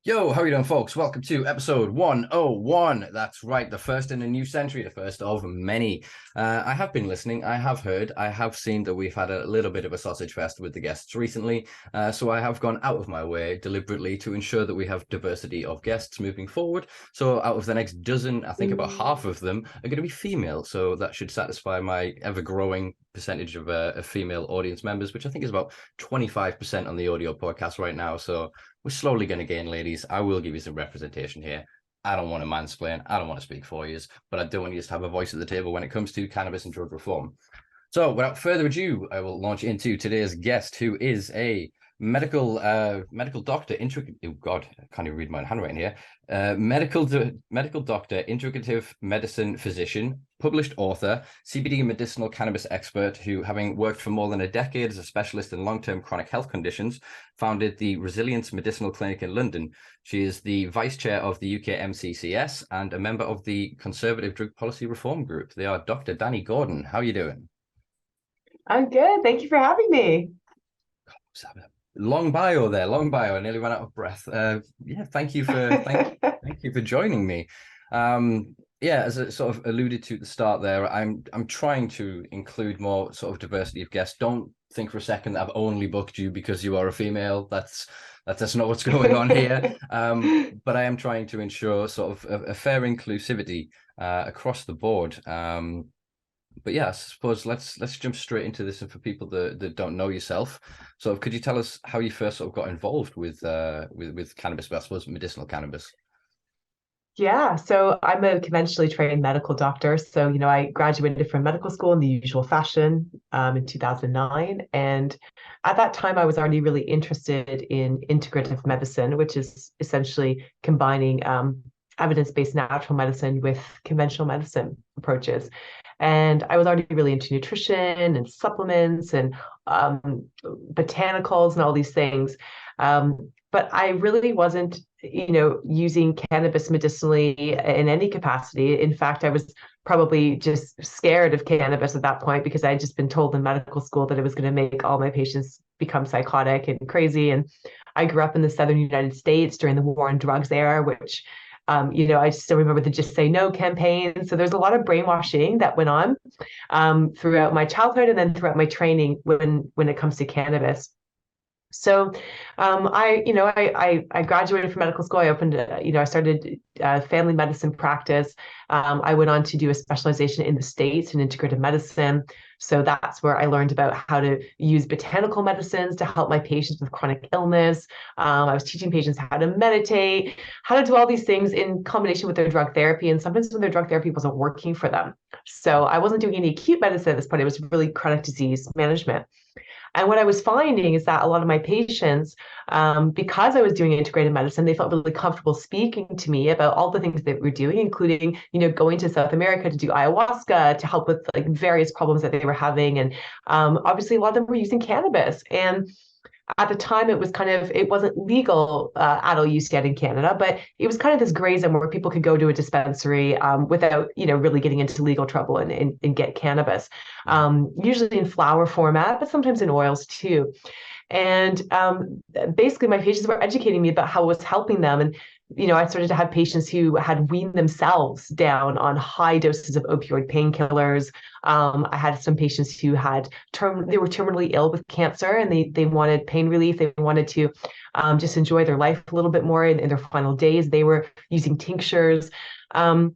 Yo, how are you doing, folks? Welcome to episode 101. That's right, the first in a new century, the first of many. I have been listening, I have heard, I have seen that we've had a little bit of a sausage fest with the guests recently. So I have gone out of my way deliberately to ensure that we have diversity of guests moving forward. So out of the next dozen, I think about half of them are going to be female. So that should satisfy my ever-growing percentage of female audience members, which I think is about 25% on the audio podcast right now. So we're slowly going to gain, ladies. I will give you some representation here. I don't want to mansplain. I don't want to speak for you, but I do want you to have a voice at the table when it comes to cannabis and drug reform. So without further ado, I will launch into today's guest, who is a medical doctor. Oh God, I can't even read my handwriting here. Medical doctor, integrative medicine physician, published author, CBD and medicinal cannabis expert who, having worked for more than a decade as a specialist in long-term chronic health conditions, founded the Resilience Medicinal Clinic in London. She is the vice chair of the UK MCCS and a member of the Conservative Drug Policy Reform Group. They are Dr. Dani Gordon. How are you doing? I'm good. Thank you for having me. Long bio there, long bio. I nearly ran out of breath. Thank you for thank you for joining me. As I sort of alluded to at the start there, I'm trying to include more sort of diversity of guests. Don't think for a second that I've only booked you because you are a female. That's not what's going on here. But I am trying to ensure sort of a fair inclusivity across the board. But yeah, I suppose let's jump straight into this. And for people that don't know yourself, so could you tell us how you first sort of got involved with cannabis, but I suppose medicinal cannabis? Yeah, so I'm a conventionally trained medical doctor. So, I graduated from medical school in the usual fashion in 2009. And at that time, I was already really interested in integrative medicine, which is essentially combining evidence-based natural medicine with conventional medicine approaches. And I was already really into nutrition and supplements and botanicals and all these things. But I really wasn't, using cannabis medicinally in any capacity. In fact, I was probably just scared of cannabis at that point because I had just been told in medical school that it was going to make all my patients become psychotic and crazy. And I grew up in the Southern United States during the war on drugs era, which I still remember the Just Say No campaign. So there's a lot of brainwashing that went on throughout my childhood and then throughout my training when it comes to cannabis. So I graduated from medical school. I opened, I started family medicine practice. I went on to do a specialization in the States in integrative medicine. So that's where I learned about how to use botanical medicines to help my patients with chronic illness. I was teaching patients how to meditate, how to do all these things in combination with their drug therapy. And sometimes when their drug therapy wasn't working for them. So I wasn't doing any acute medicine at this point. It was really chronic disease management. And what I was finding is that a lot of my patients, because I was doing integrated medicine, they felt really comfortable speaking to me about all the things that we're doing, including, going to South America to do ayahuasca to help with like various problems that they were having. And obviously, a lot of them were using cannabis. And at the time, it wasn't legal adult use yet in Canada, but it was kind of this gray zone where people could go to a dispensary without, really getting into legal trouble and get cannabis, usually in flower format, but sometimes in oils too. And basically, my patients were educating me about how it was helping them. And I started to have patients who had weaned themselves down on high doses of opioid painkillers. I had some patients who they were terminally ill with cancer and they wanted pain relief. They wanted to just enjoy their life a little bit more in their final days. They were using tinctures. And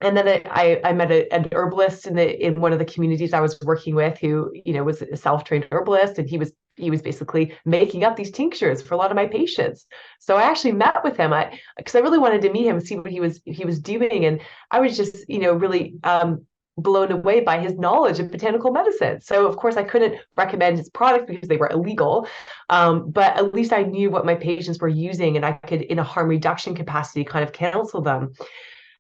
then I met an herbalist in one of the communities I was working with who, was a self-trained herbalist, and he was basically making up these tinctures for a lot of my patients. So I actually met with him because I really wanted to meet him and see what he was doing. And I was just, really blown away by his knowledge of botanical medicine. So of course I couldn't recommend his products because they were illegal. But at least I knew what my patients were using and I could, in a harm reduction capacity, kind of counsel them.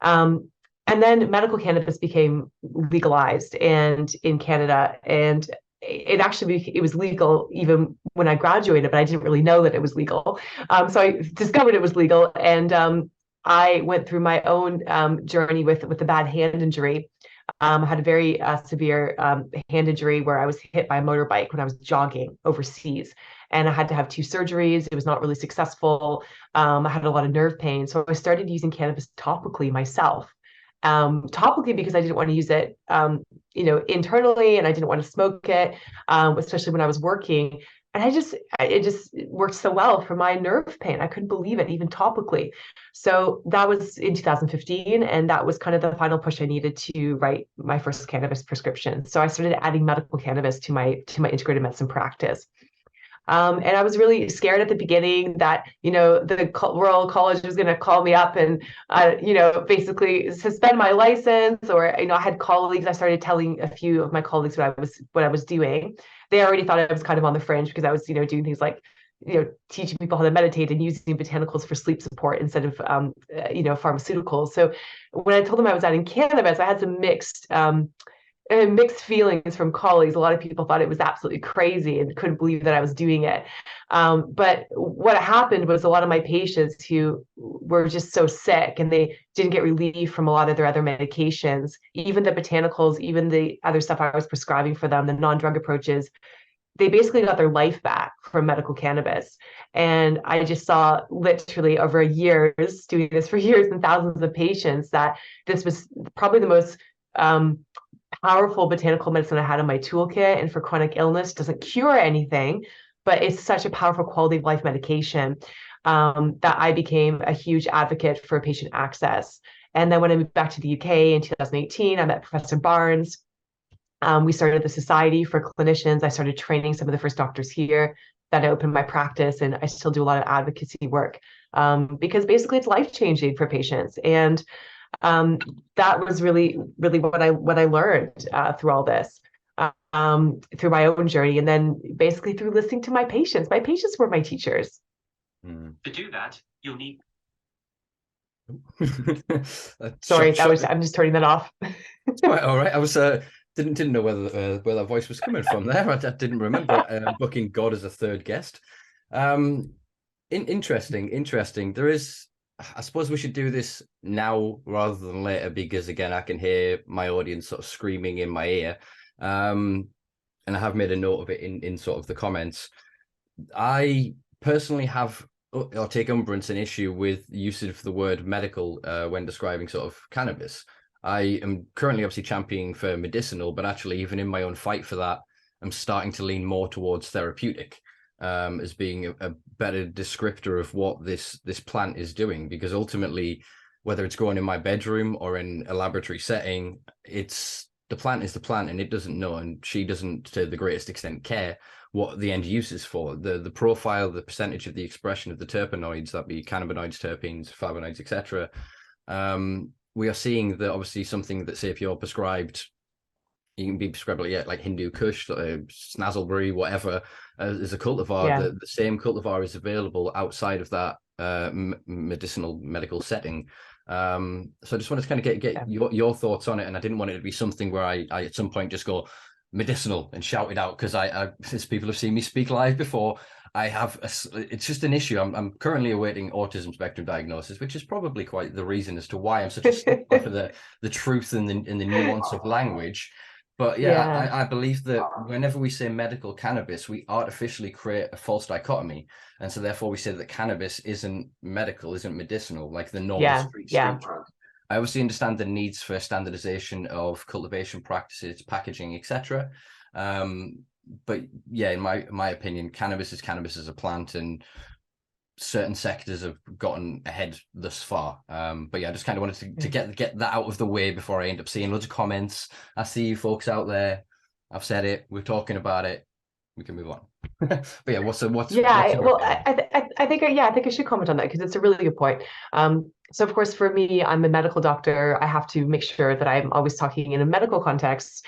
And then medical cannabis became legalized and in Canada, and it was legal even when I graduated, but I didn't really know that it was legal. So I discovered it was legal, and I went through my own journey with a bad hand injury I had a very severe hand injury where I was hit by a motorbike when I was jogging overseas. And I had to have 2 surgeries. It was not really successful. I had a lot of nerve pain. So I started using cannabis topically myself. Topically because I didn't want to use it, internally, and I didn't want to smoke it, especially when I was working. And it just worked so well for my nerve pain. I couldn't believe it, even topically. So that was in 2015. And that was kind of the final push I needed to write my first cannabis prescription. So I started adding medical cannabis to my integrated medicine practice. And I was really scared at the beginning that, the Royal College was going to call me up and, basically suspend my license. Or, I had colleagues. I started telling a few of my colleagues what I was doing. They already thought I was kind of on the fringe because I was, doing things like, teaching people how to meditate and using botanicals for sleep support instead of, pharmaceuticals. So when I told them I was adding cannabis, I had some mixed feelings from colleagues. A lot of people thought it was absolutely crazy and couldn't believe that I was doing it. But what happened was a lot of my patients who were just so sick and they didn't get relief from a lot of their other medications, even the botanicals, even the other stuff I was prescribing for them, the non-drug approaches, they basically got their life back from medical cannabis. And I just saw literally over years, doing this for years and thousands of patients, that this was probably the most powerful botanical medicine I had in my toolkit. And for chronic illness, doesn't cure anything, but it's such a powerful quality of life medication, that I became a huge advocate for patient access. And then when I moved back to the UK in 2018, I met Professor Barnes. We started the Society for Clinicians. I started training some of the first doctors here. Then I opened my practice, and I still do a lot of advocacy work, because basically it's life-changing for patients. And that was really, really what I learned through all this, through my own journey, and then basically through listening to my patients. My patients were my teachers. To do that, you'll need. Sorry, I'm just turning that off. All right. I was didn't know where that voice was coming from there. I didn't remember booking God as a third guest. Interesting. There is. I suppose we should do this now rather than later, because again, I can hear my audience sort of screaming in my ear. And I have made a note of it in sort of the comments. I personally have, or take umbrance and issue with use of the word medical when describing sort of cannabis. I am currently obviously championing for medicinal, but actually even in my own fight for that, I'm starting to lean more towards therapeutic. As being a better descriptor of what this plant is doing, because ultimately, whether it's growing in my bedroom or in a laboratory setting, the plant is the plant, and it doesn't know, and she doesn't to the greatest extent care what the end use is for. The profile, the percentage of the expression of the terpenoids, that be cannabinoids, terpenes, flavonoids, etc. We are seeing that obviously something that, say, if you're prescribed, you can be prescribed like Hindu Kush, Snazzleberry, whatever, as a cultivar. Yeah. The same cultivar is available outside of that medical setting. So I just wanted to kind of get your thoughts on it, and I didn't want it to be something where I at some point just go medicinal and shout it out, because I as people have seen me speak live before, it's just an issue. I'm currently awaiting autism spectrum diagnosis, which is probably quite the reason as to why I'm such a stickler for the truth and the nuance of language. But I believe that whenever we say medical cannabis, we artificially create a false dichotomy. And so therefore we say that cannabis isn't medical, isn't medicinal, like the normal street drug. I obviously understand the needs for standardization of cultivation practices, packaging, etc. But yeah, in my opinion, cannabis is a plant, and certain sectors have gotten ahead thus far. But yeah, I just kind of wanted to get that out of the way before I end up seeing loads of comments. I see you folks out there. I've said it. We're talking about it. We can move on. But yeah, what's I think I should comment on that, because it's a really good point. So of course, for me, I'm a medical doctor. I have to make sure that I'm always talking in a medical context,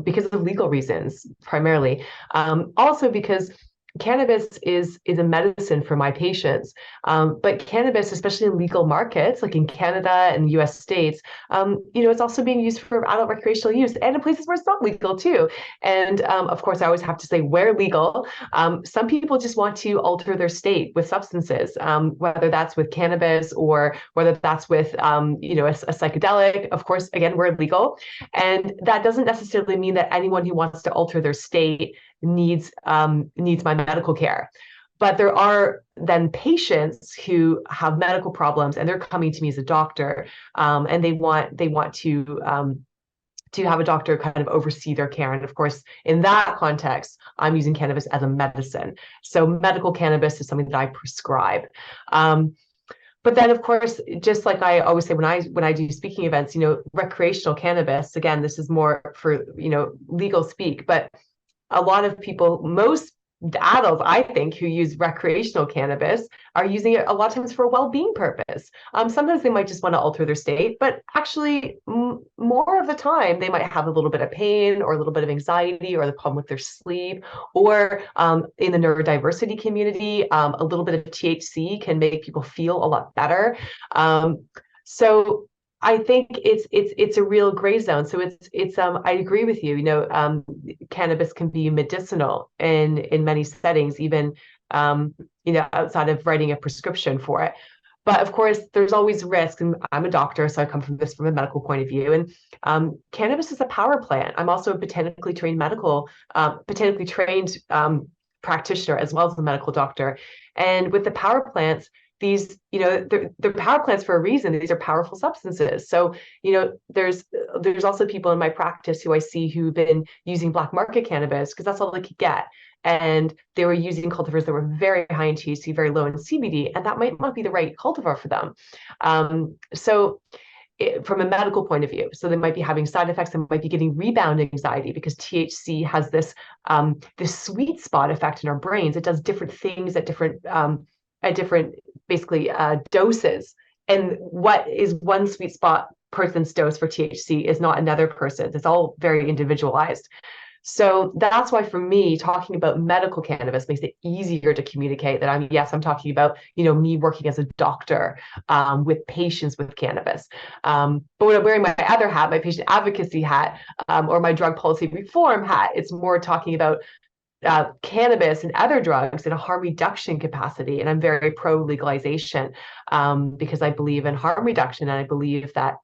because of legal reasons, primarily. Also because cannabis is a medicine for my patients. But cannabis, especially in legal markets, like in Canada and the US states, it's also being used for adult recreational use and in places where it's not legal too. And of course, I always have to say where legal. Some people just want to alter their state with substances, whether that's with cannabis or whether that's with, a psychedelic. Of course, again, we're legal. And that doesn't necessarily mean that anyone who wants to alter their state needs my medical care. But there are then patients who have medical problems and they're coming to me as a doctor, and they want to have a doctor kind of oversee their care. And of course, in that context, I'm using cannabis as a medicine. So medical cannabis is something that I prescribe. But then, of course, just like I always say when I do speaking events, recreational cannabis, again, this is more for, legal speak, but a lot of people, most adults, I think, who use recreational cannabis are using it a lot of times for a well-being purpose. Sometimes they might just want to alter their state, but actually more of the time they might have a little bit of pain or a little bit of anxiety or the problem with their sleep, or in the neurodiversity community, a little bit of THC can make people feel a lot better. So I think it's a real gray zone. So it's I agree with you. Cannabis can be medicinal in many settings, even outside of writing a prescription for it. But of course, there's always risk. And I'm a doctor, so I come from a medical point of view. And cannabis is a power plant. I'm also a botanically trained practitioner as well as a medical doctor. And with the power plants, these, they're power plants for a reason. These are powerful substances. So, there's also people in my practice who I see who've been using black market cannabis because that's all they could get. And they were using cultivars that were very high in THC, very low in CBD, and that might not be the right cultivar for them. From a medical point of view, so they might be having side effects. They might be getting rebound anxiety because THC has this sweet spot effect in our brains. It does different things at different basically doses, and what is one sweet spot person's dose for THC is not another person's. It's all very individualized. So that's why for me, talking about medical cannabis makes it easier to communicate that I'm talking about, me working as a doctor with patients with cannabis. But when I'm wearing my other hat, my patient advocacy hat, or my drug policy reform hat, it's more talking about cannabis and other drugs in a harm reduction capacity. And I'm very pro legalization because I believe in harm reduction. And I believe that,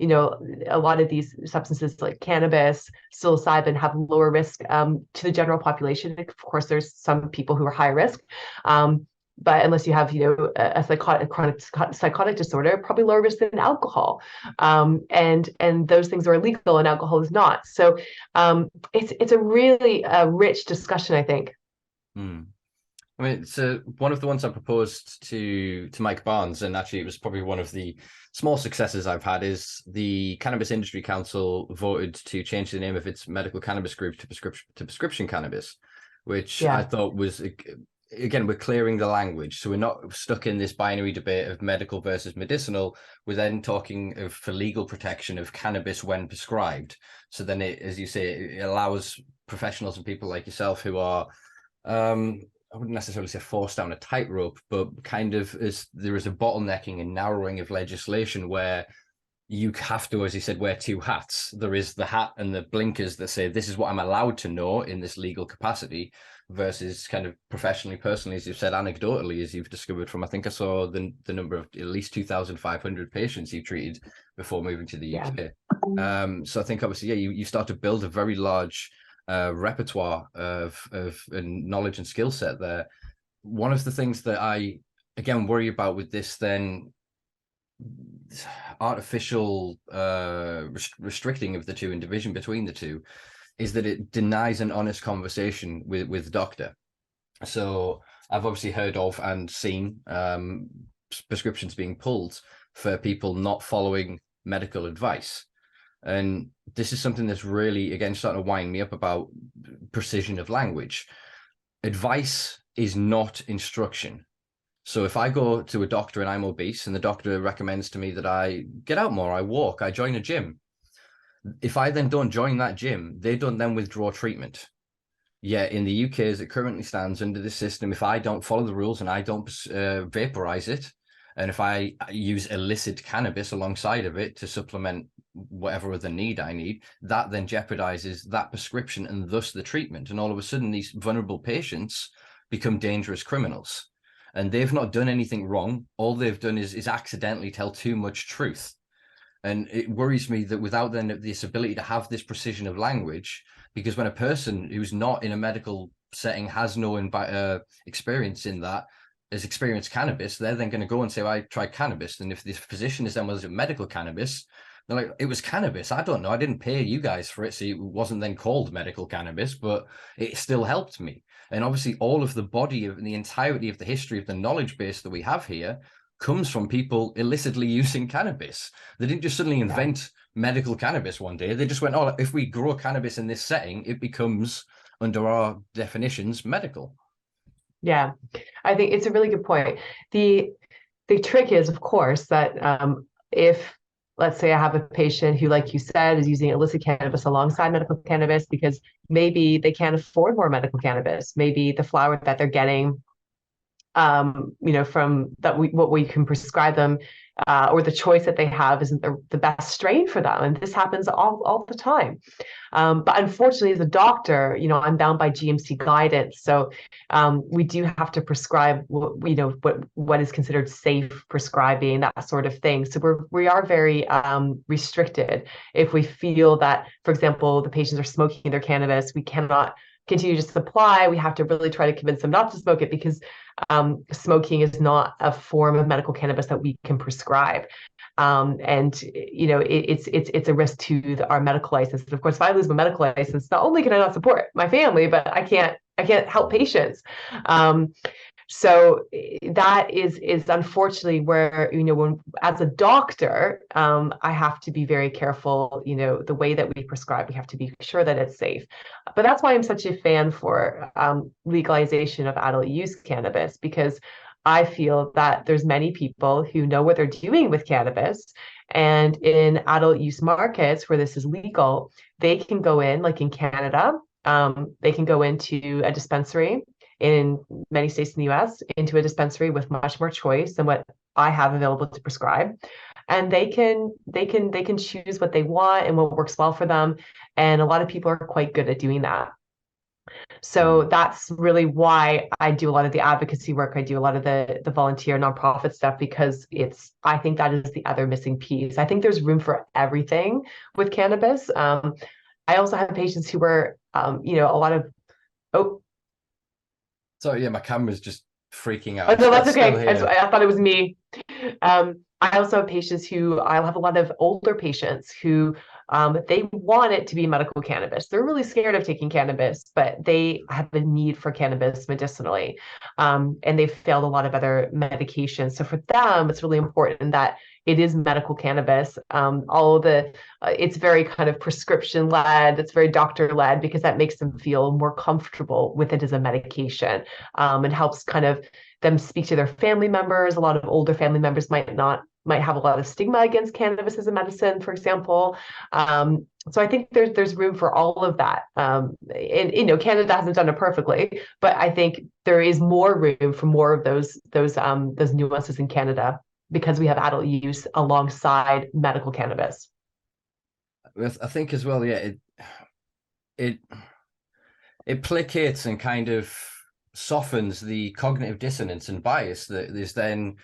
a lot of these substances like cannabis, psilocybin have lower risk to the general population. Of course, there's some people who are high risk. But unless you have, a chronic psychotic disorder, probably lower risk than alcohol. And those things are illegal and alcohol is not. So it's a really rich discussion, I think. I mean, so one of the ones I proposed to Mike Barnes, and actually it was probably one of the small successes I've had, is the Cannabis Industry Council voted to change the name of its medical cannabis group to prescription cannabis, which I thought was, again, we're clearing the language. So we're not stuck in this binary debate of medical versus medicinal. We're then talking for legal protection of cannabis when prescribed. So then it, as you say, it allows professionals and people like yourself who are, I wouldn't necessarily say forced down a tightrope, but kind of there is a bottlenecking and narrowing of legislation where you have to, as you said, wear two hats. There is the hat and the blinkers that say, this is what I'm allowed to know in this legal capacity, versus kind of professionally, personally, as you've said, anecdotally, as you've discovered from, I think I saw the number of at least 2,500 patients you treated before moving to the UK. So I think obviously, you start to build a very large repertoire of knowledge and skill set there. One of the things that I, again, worry about with this then artificial restricting of the two and division between the two is that it denies an honest conversation with the doctor. So I've obviously heard of and seen prescriptions being pulled for people not following medical advice. And this is something that's really, again, starting to wind me up about precision of language. Advice is not instruction. So if I go to a doctor and I'm obese and the doctor recommends to me that I get out more, I walk, I join a gym. If I then don't join that gym, they don't then withdraw treatment. yeah, in the UK, as it currently stands under the system, if I don't follow the rules and I don't vaporize it, and if I use illicit cannabis alongside of it to supplement whatever other need I need, that then jeopardizes that prescription and thus the treatment. And all of a sudden, these vulnerable patients become dangerous criminals. And they've not done anything wrong. All they've done is accidentally tell too much truth. And it worries me that without then this ability to have this precision of language, because when a person who's not in a medical setting has no experience in that, has experienced cannabis, they're then going to go and say, well, I tried cannabis. And if this physician is then, was it medical cannabis? They're like, it was cannabis. I don't know. I didn't pay you guys for it. So it wasn't then called medical cannabis, but it still helped me. And obviously all of the body of the entirety of the history of the knowledge base that we have here comes from people illicitly using cannabis. They didn't just suddenly invent medical cannabis one day. They just went, oh, if we grow cannabis in this setting, it becomes, under our definitions, medical. Yeah, I think it's a really good point. The trick is, of course, that if, let's say I have a patient who, like you said, is using illicit cannabis alongside medical cannabis because maybe they can't afford more medical cannabis. Maybe the flower that they're getting, from that what we can prescribe them, or the choice that they have isn't the best strain for them. And this happens all the time. But unfortunately, as a doctor, I'm bound by GMC guidance. So we do have to prescribe, what is considered safe prescribing, that sort of thing. So we are very restricted. If we feel that, for example, the patients are smoking their cannabis, we cannot continue to supply. We have to really try to convince them not to smoke it because smoking is not a form of medical cannabis that we can prescribe. It's a risk to our medical license. And of course, if I lose my medical license, not only can I not support my family, but I can't help patients. So that is unfortunately where, when as a doctor, I have to be very careful, the way that we prescribe, we have to be sure that it's safe. But that's why I'm such a fan for legalization of adult use cannabis, because I feel that there's many people who know what they're doing with cannabis. And in adult use markets where this is legal, they can go in, like in Canada, they can go into a dispensary in many states in the US, into a dispensary with much more choice than what I have available to prescribe. And they can choose what they want and what works well for them. And a lot of people are quite good at doing that. So that's really why I do a lot of the advocacy work. I do a lot of the volunteer nonprofit stuff, because I think that is the other missing piece. I think there's room for everything with cannabis. I also have patients who were, a lot of, So yeah, my camera's just freaking out. Oh, no, that's okay. I thought it was me. I also have patients I'll have a lot of older patients who they want it to be medical cannabis. They're really scared of taking cannabis, but they have a need for cannabis medicinally. And they've failed a lot of other medications. So for them, it's really important that it is medical cannabis. It's very kind of prescription led. It's very doctor led, because that makes them feel more comfortable with it as a medication. It helps kind of them speak to their family members. A lot of older family members might have a lot of stigma against cannabis as a medicine, for example. So I think there's room for all of that. And Canada hasn't done it perfectly, but I think there is more room for more of those nuances in Canada, because we have adult use alongside medical cannabis. I think as well, yeah, it placates and kind of softens the cognitive dissonance and bias that is then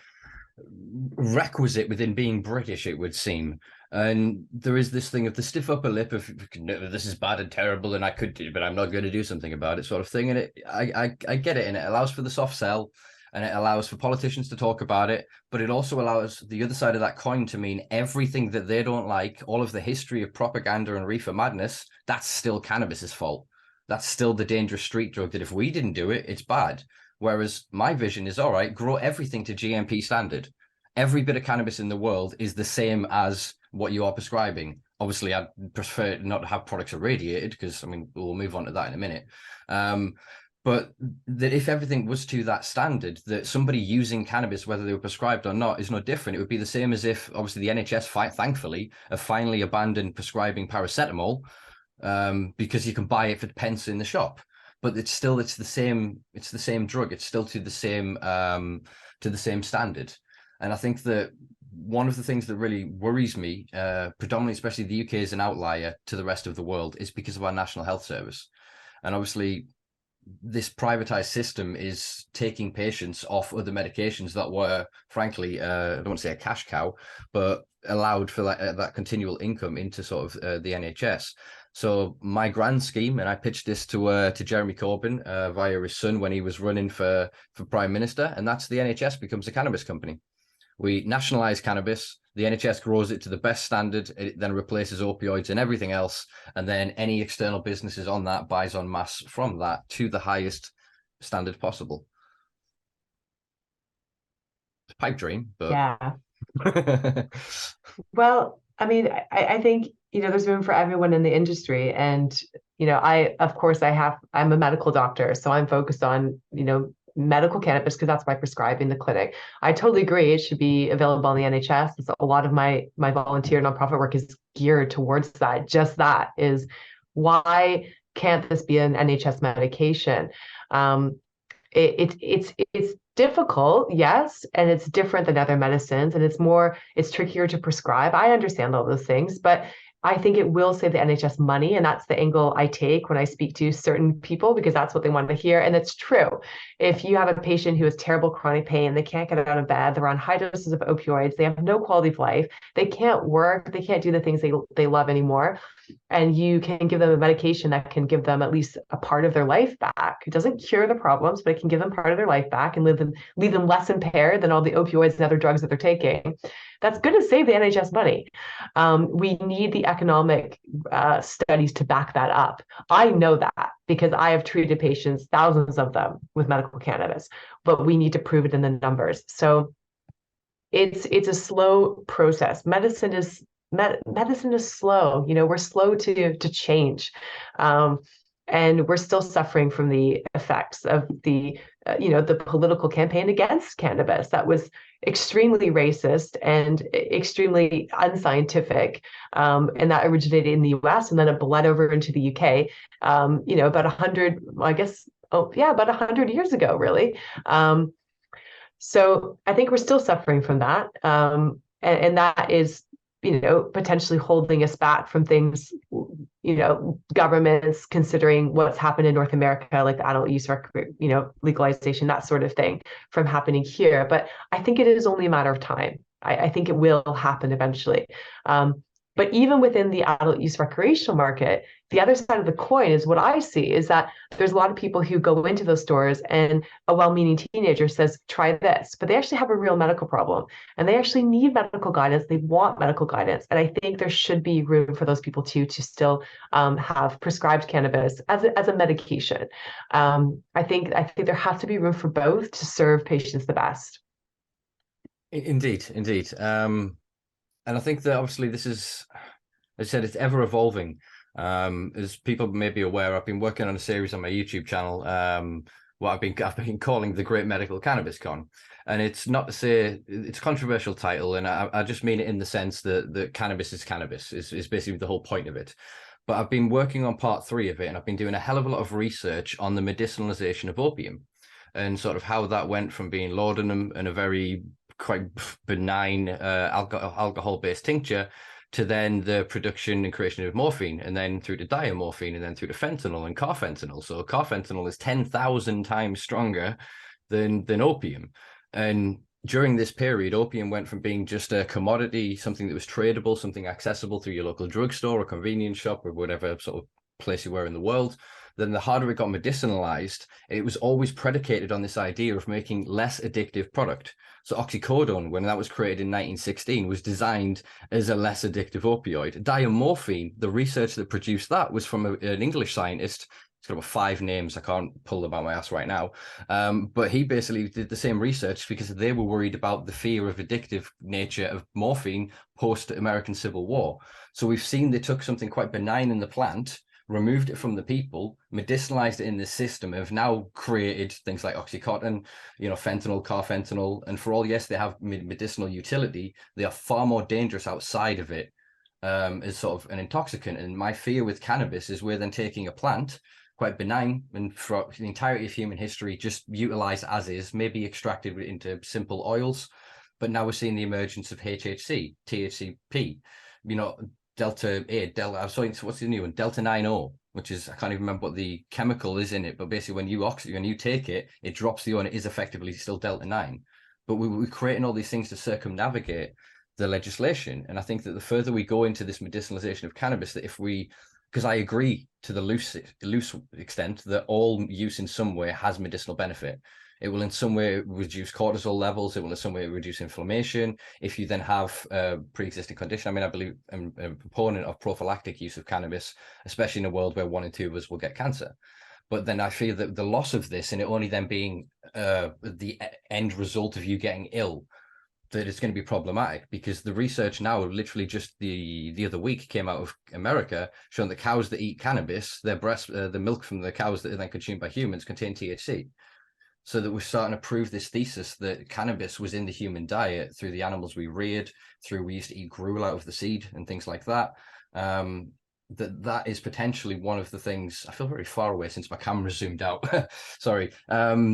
requisite within being British, it would seem. And there is this thing of the stiff upper lip of, this is bad and terrible and I could do, but I'm not going to do something about it, sort of thing. And I get it, and it allows for the soft sell, and it allows for politicians to talk about it, but it also allows the other side of that coin to mean everything that they don't like, all of the history of propaganda and reefer madness, that's still cannabis's fault. That's still the dangerous street drug that if we didn't do it, it's bad. Whereas my vision is, all right, grow everything to GMP standard. Every bit of cannabis in the world is the same as what you are prescribing. Obviously, I'd prefer not to have products irradiated, because, we'll move on to that in a minute. But that if everything was to that standard, that somebody using cannabis, whether they were prescribed or not, is no different. It would be the same as if, obviously, the NHS, thankfully, have finally abandoned prescribing paracetamol, because you can buy it for pence in the shop. but it's the same drug. It's still to the same standard. And I think that one of the things that really worries me, predominantly, especially the UK is an outlier to the rest of the world, is because of our National Health Service. And obviously, this privatized system is taking patients off other medications that were, frankly, I don't want to say a cash cow, but allowed for that continual income into sort of the NHS. So my grand scheme, and I pitched this to Jeremy Corbyn via his son when he was running for Prime Minister, and that's the NHS becomes a cannabis company. We nationalize cannabis, the NHS grows it to the best standard, it then replaces opioids and everything else, and then any external businesses on that buys en masse from that to the highest standard possible. It's a pipe dream, but... Yeah. Well, I mean, I think, there's room for everyone in the industry. And, I'm a medical doctor, so I'm focused on, medical cannabis because that's what I prescribe in the clinic. I totally agree. It should be available on the NHS. It's a lot of my volunteer nonprofit work is geared towards that. Just that is why can't this be an NHS medication? It's difficult, yes, and it's different than other medicines, and it's trickier to prescribe. I understand all those things, but I think it will save the NHS money, and that's the angle I take when I speak to certain people, because that's what they want to hear. And it's true. If you have a patient who has terrible chronic pain, they can't get out of bed, they're on high doses of opioids, they have no quality of life, they can't work, they can't do the things they love anymore, and you can give them a medication that can give them at least a part of their life back. It doesn't cure the problems, but it can give them part of their life back and leave them less impaired than all the opioids and other drugs that they're taking. That's going to save the NHS money. We need the economic studies to back that up. I know that because I have treated patients, thousands of them, with medical cannabis, but we need to prove it in the numbers. So it's a slow process. Medicine is slow. We're slow to change. And we're still suffering from the effects of the political campaign against cannabis that was extremely racist and extremely unscientific. And that originated in the US, and then it bled over into the UK, about 100, about 100 years ago, really. So I think we're still suffering from that. And that is, potentially holding us back from things, governments considering what's happened in North America, like the adult use, legalization, that sort of thing, from happening here. But I think it is only a matter of time. I think it will happen eventually. But even within the adult use recreational market, the other side of the coin is what I see is that there's a lot of people who go into those stores and a well-meaning teenager says, try this, but they actually have a real medical problem and they actually need medical guidance. They want medical guidance. And I think there should be room for those people too, to still have prescribed cannabis as a medication. I think there has to be room for both to serve patients the best. Indeed. And I think that obviously this is, as I said, it's ever evolving. As people may be aware, I've been working on a series on my YouTube channel, what I've been calling the Great Medical Cannabis Con. And it's not to say it's a controversial title, and I just mean it in the sense that cannabis is cannabis, is basically the whole point of it. But I've been working on part 3 of it, and I've been doing a hell of a lot of research on the medicinalization of opium and sort of how that went from being laudanum and a very quite benign alcohol-based tincture to then the production and creation of morphine, and then through to diamorphine, and then through to fentanyl and carfentanil. So carfentanil is 10,000 times stronger than opium. And during this period, opium went from being just a commodity, something that was tradable, something accessible through your local drugstore or convenience shop or whatever sort of place you were in the world. Then the harder it got medicinalized, it was always predicated on this idea of making less addictive product. So oxycodone, when that was created in 1916, was designed as a less addictive opioid. Diamorphine, the research that produced that was from an English scientist. It's got about 5 names. I can't pull them out my ass right now. But he basically did the same research because they were worried about the fear of addictive nature of morphine post-American Civil War. So we've seen they took something quite benign in the plant, removed it from the people, medicinalized it in the system, have now created things like Oxycontin, fentanyl, carfentanil, and for all, yes, they have medicinal utility, they are far more dangerous outside of it as sort of an intoxicant. And my fear with cannabis is we're then taking a plant quite benign and for the entirety of human history, just utilized as is, maybe extracted into simple oils. But now we're seeing the emergence of HHC, THCP, Delta 8, Delta, I'm sorry, what's the new one? Delta 9O, which is, I can't even remember what the chemical is in it, but basically when you take it, it drops the O and it is effectively still Delta 9. But we're creating all these things to circumnavigate the legislation. And I think that the further we go into this medicinalization of cannabis, that because I agree to the loose extent that all use in some way has medicinal benefit. It will in some way reduce cortisol levels. It will in some way reduce inflammation. If you then have a pre-existing condition, I believe I'm a proponent of prophylactic use of cannabis, especially in a world where 1 in 2 of us will get cancer. But then I feel that the loss of this, and it only then being the end result of you getting ill, that it's going to be problematic, because the research now, literally just the other week, came out of America showing that cows that eat cannabis, their breast, the milk from the cows that are then consumed by humans, contain THC. So that we're starting to prove this thesis that cannabis was in the human diet through the animals we reared, we used to eat gruel out of the seed and things like that. That is potentially one of the things. I feel very far away since my camera zoomed out. Sorry. The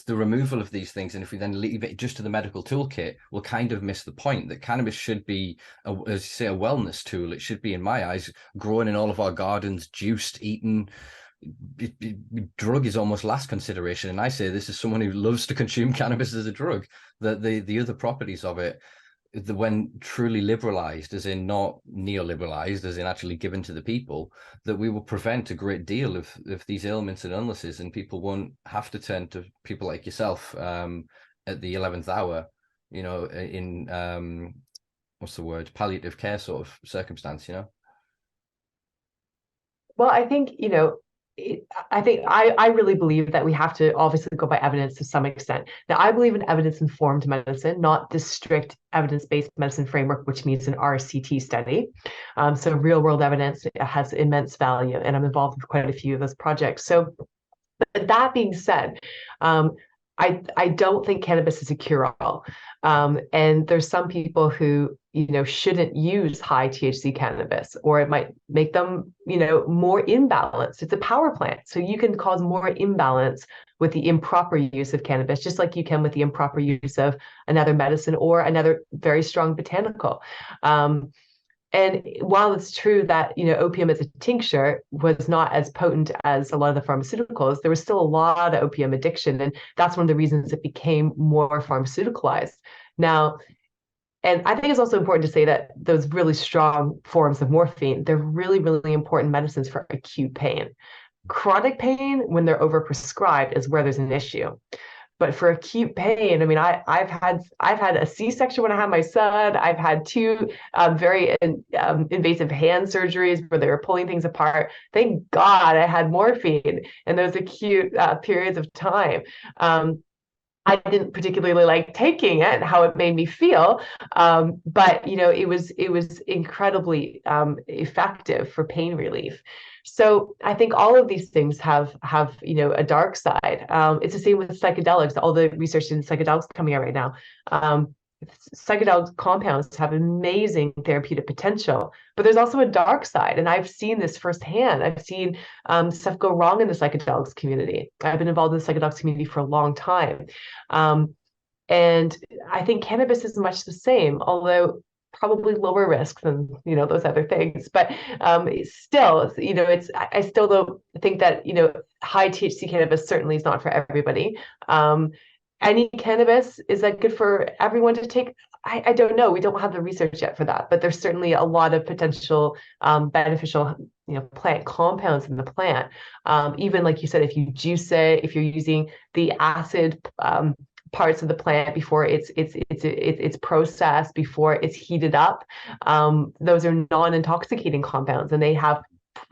removal of these things, and if we then leave it just to the medical toolkit, we'll kind of miss the point that cannabis should be, as you say, a wellness tool. It should be, in my eyes, grown in all of our gardens, juiced, eaten. Drug is almost last consideration, and I say this is someone who loves to consume cannabis as a drug. That the other properties of it, when truly liberalized, as in not neoliberalized, as in actually given to the people, that we will prevent a great deal of these ailments and illnesses, and people won't have to turn to people like yourself at the 11th hour, in what's the word, palliative care sort of circumstance. Well, I think I really believe that we have to obviously go by evidence to some extent. Now, I believe in evidence-informed medicine, not the strict evidence-based medicine framework, which means an RCT study. So real-world evidence has immense value, and I'm involved with quite a few of those projects. So that being said, I don't think cannabis is a cure-all. And there's some people who, shouldn't use high THC cannabis, or it might make them, more imbalanced. It's a power plant. So you can cause more imbalance with the improper use of cannabis, just like you can with the improper use of another medicine or another very strong botanical. And while it's true that, opium as a tincture was not as potent as a lot of the pharmaceuticals, there was still a lot of opium addiction. And that's one of the reasons it became more pharmaceuticalized. Now, and I think it's also important to say that those really strong forms of morphine, they're really, really important medicines for acute pain. Chronic pain, when they're overprescribed, is where there's an issue. But for acute pain, I've had a C-section when I had my son. I've had 2 very invasive hand surgeries where they were pulling things apart. Thank God I had morphine in those acute periods of time. I didn't particularly like taking it and how it made me feel, but it was incredibly effective for pain relief. So I think all of these things have a dark side. It's the same with psychedelics. All the research in psychedelics coming out right now. Psychedelic compounds have amazing therapeutic potential, but there's also a dark side, and I've seen this firsthand. I've seen stuff go wrong in the psychedelics community. I've been involved in the psychedelics community for a long time, and I think cannabis is much the same, although probably lower risk than those other things. But still, I still don't think that high THC cannabis certainly is not for everybody. Any cannabis, is that good for everyone to take? I don't know. We don't have the research yet for that, but there's certainly a lot of potential beneficial plant compounds in the plant. Even like you said, if you juice it, if you're using the acid parts of the plant before it's processed, before it's heated up, those are non-intoxicating compounds, and they have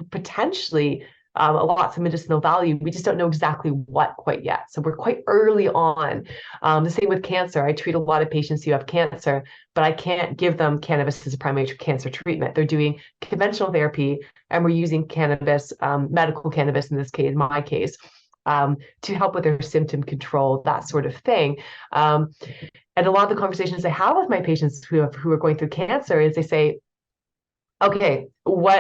potentially lots of medicinal value. We just don't know exactly what quite yet. So we're quite early on. The same with cancer. I treat a lot of patients who have cancer, but I can't give them cannabis as a primary cancer treatment. They're doing conventional therapy, and we're using cannabis, medical cannabis in this case, in my case, to help with their symptom control, that sort of thing. And a lot of the conversations I have with my patients who are going through cancer is they say, okay,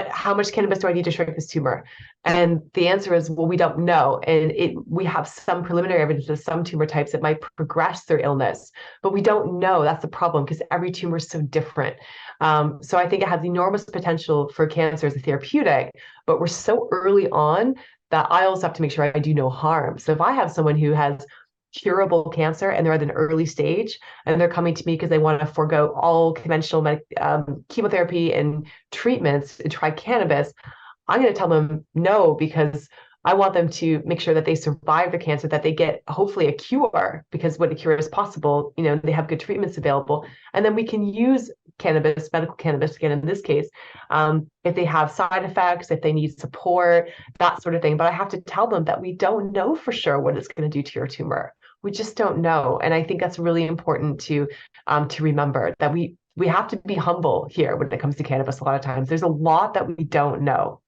how much cannabis do I need to shrink this tumor? And the answer is, well, we don't know. And we have some preliminary evidence of some tumor types that might progress their illness, but we don't know. That's the problem, because every tumor is so different. So I think it has enormous potential for cancer as a therapeutic, but we're so early on that I also have to make sure I do no harm. So if I have someone who has curable cancer and they're at an early stage and they're coming to me because they want to forego all conventional chemotherapy and treatments and try cannabis, I'm going to tell them no, because I want them to make sure that they survive the cancer, that they get hopefully a cure, because when a cure is possible, they have good treatments available. And then we can use cannabis, medical cannabis, again, in this case, if they have side effects, if they need support, that sort of thing. But I have to tell them that we don't know for sure what it's going to do to your tumor. We just don't know. And I think that's really important to remember, that we have to be humble here when it comes to cannabis. A lot of times there's a lot that we don't know.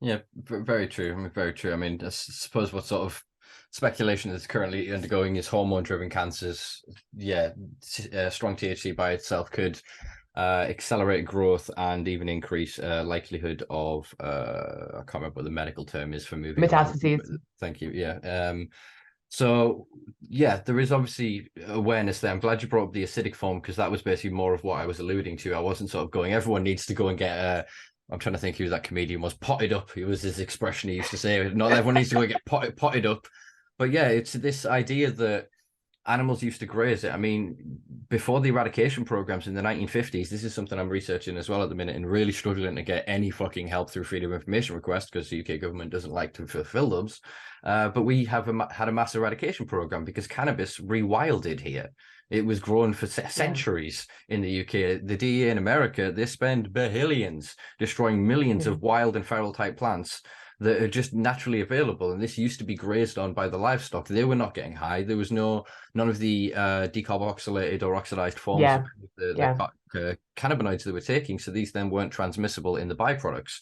Yeah, very true. I mean, very true. I mean, I suppose what sort of speculation is currently undergoing is hormone-driven cancers. Yeah, strong THC by itself could accelerate growth and even increase likelihood of I can't remember what the medical term is for moving metastases. Thank you. Yeah. So yeah, there is obviously awareness there. I'm glad you brought up the acidic form, because that was basically more of what I was alluding to. I wasn't sort of going, everyone needs to go and get I'm trying to think who that comedian was, potted up. It was his expression he used to say, not everyone needs to go and get potted up. But yeah, it's this idea that animals used to graze it. I mean, before the eradication programs in the 1950s, this is something I'm researching as well at the minute, and really struggling to get any fucking help through freedom of information requests, because the UK government doesn't like to fulfill those. But we have had a mass eradication program because cannabis rewilded here. It was grown for centuries in the UK. The DEA in America, they spend billions destroying millions of wild and feral type plants that are just naturally available. And this used to be grazed on by the livestock. They were not getting high. There was none of the decarboxylated or oxidized forms of the cannabinoids they were taking. So these then weren't transmissible in the byproducts.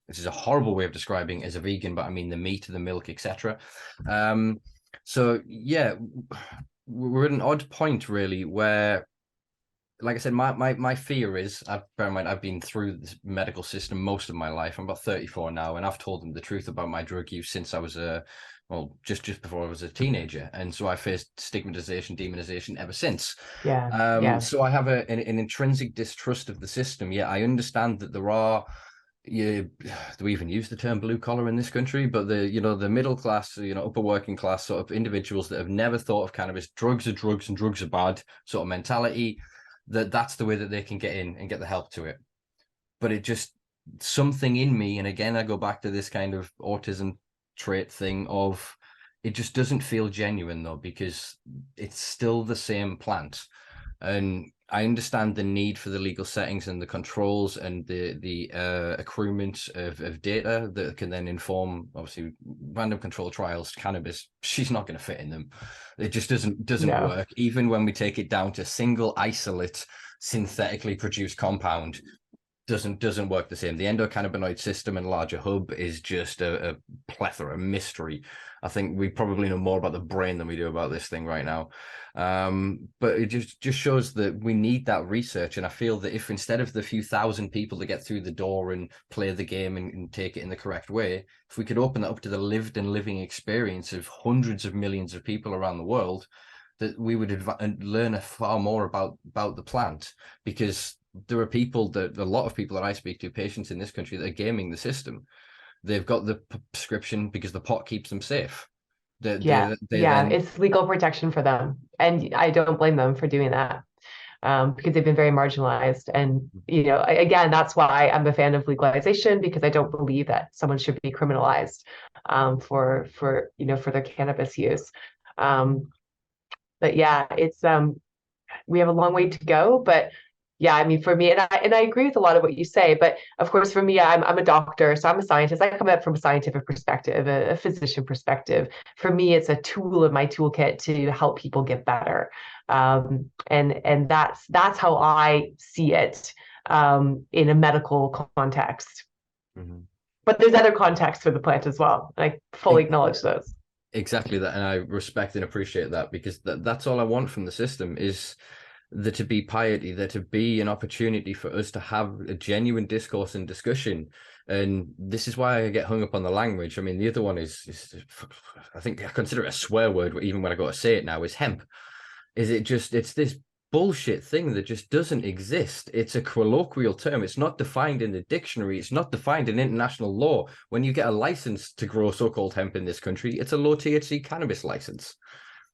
This is a horrible way of describing as a vegan, but I mean the meat, the milk, etc. So yeah, we're at an odd point really where, like I said, my fear is, bear in mind, I've been through the medical system most of my life. I'm about 34 now, and I've told them the truth about my drug use since I was just before I was a teenager. And so I faced stigmatization, demonization ever since. So I have an intrinsic distrust of the system. Yeah, I understand that there are, do we even use the term blue collar in this country? But the middle class, upper working class sort of individuals that have never thought of cannabis, drugs are drugs and drugs are bad sort of mentality, that's the way that they can get in and get the help to it. But it just, something in me, and again, I go back to this kind of autism trait thing of, it just doesn't feel genuine though, because it's still the same plant. And I understand the need for the legal settings and the controls and the accruement of data that can then inform, obviously, random control trials. Cannabis, she's not going to fit in them. It just doesn't work. Even when we take it down to single isolate, synthetically produced compound, doesn't work the same. The endocannabinoid system and larger hub is just a plethora, a mystery. I think we probably know more about the brain than we do about this thing right now. But it just shows that we need that research. And I feel that if, instead of the few thousand people that get through the door and play the game and take it in the correct way, if we could open that up to the lived and living experience of hundreds of millions of people around the world, that we would learn far more about the plant. Because there are a lot of people that I speak to, patients in this country, that are gaming the system. They've got the prescription because the pot keeps them safe. It's legal protection for them, and I don't blame them for doing that, because they've been very marginalized. And again, that's why I'm a fan of legalization, because I don't believe that someone should be criminalized for their cannabis use. But yeah, it's we have a long way to go, but yeah, I mean, for me, and I agree with a lot of what you say, but of course, for me, I'm a doctor, so I'm a scientist. I come at it from a scientific perspective, a physician perspective. For me, it's a tool in my toolkit to help people get better, and that's how I see it in a medical context. Mm-hmm. But there's other contexts for the plant as well, and I fully acknowledge those. Exactly that, and I respect and appreciate that, because that's all I want from the system is. there to be piety, there to be an opportunity for us to have a genuine discourse and discussion. And this is why I get hung up on the language. I mean, the other one is I think I consider it a swear word, even when I got to say it now, is hemp. It's this bullshit thing that just doesn't exist. It's a colloquial term. It's not defined in the dictionary. It's not defined in international law. When you get a license to grow so-called hemp in this country, it's a low THC cannabis license.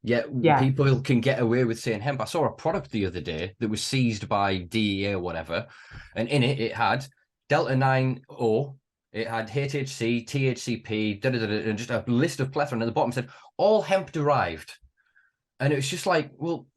Yet people can get away with saying hemp. I saw a product the other day that was seized by DEA or whatever, and in it had Delta 9O, it had HHC, THCP, and just a list of plethora, and at the bottom said all hemp derived. And it was just like, well,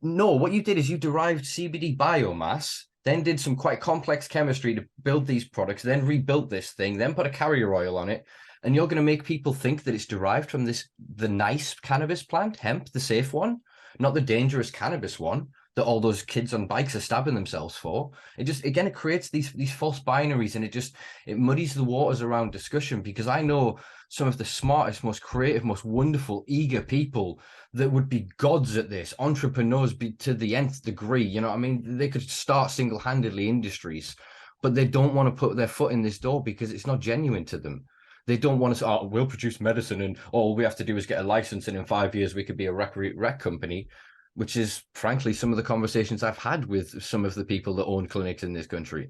no, what you did is you derived CBD biomass, then did some quite complex chemistry to build these products, then rebuilt this thing, then put a carrier oil on it. And you're going to make people think that it's derived from the nice cannabis plant, hemp, the safe one, not the dangerous cannabis one that all those kids on bikes are stabbing themselves for. It creates these false binaries, and it muddies the waters around discussion, because I know some of the smartest, most creative, most wonderful, eager people that would be gods at this, entrepreneurs to the nth degree. You know what I mean? They could start single-handedly industries, but they don't want to put their foot in this door because it's not genuine to them. They don't want to say, oh, we'll produce medicine and all we have to do is get a license and in 5 years we could be a rec company, which is frankly some of the conversations I've had with some of the people that own clinics in this country.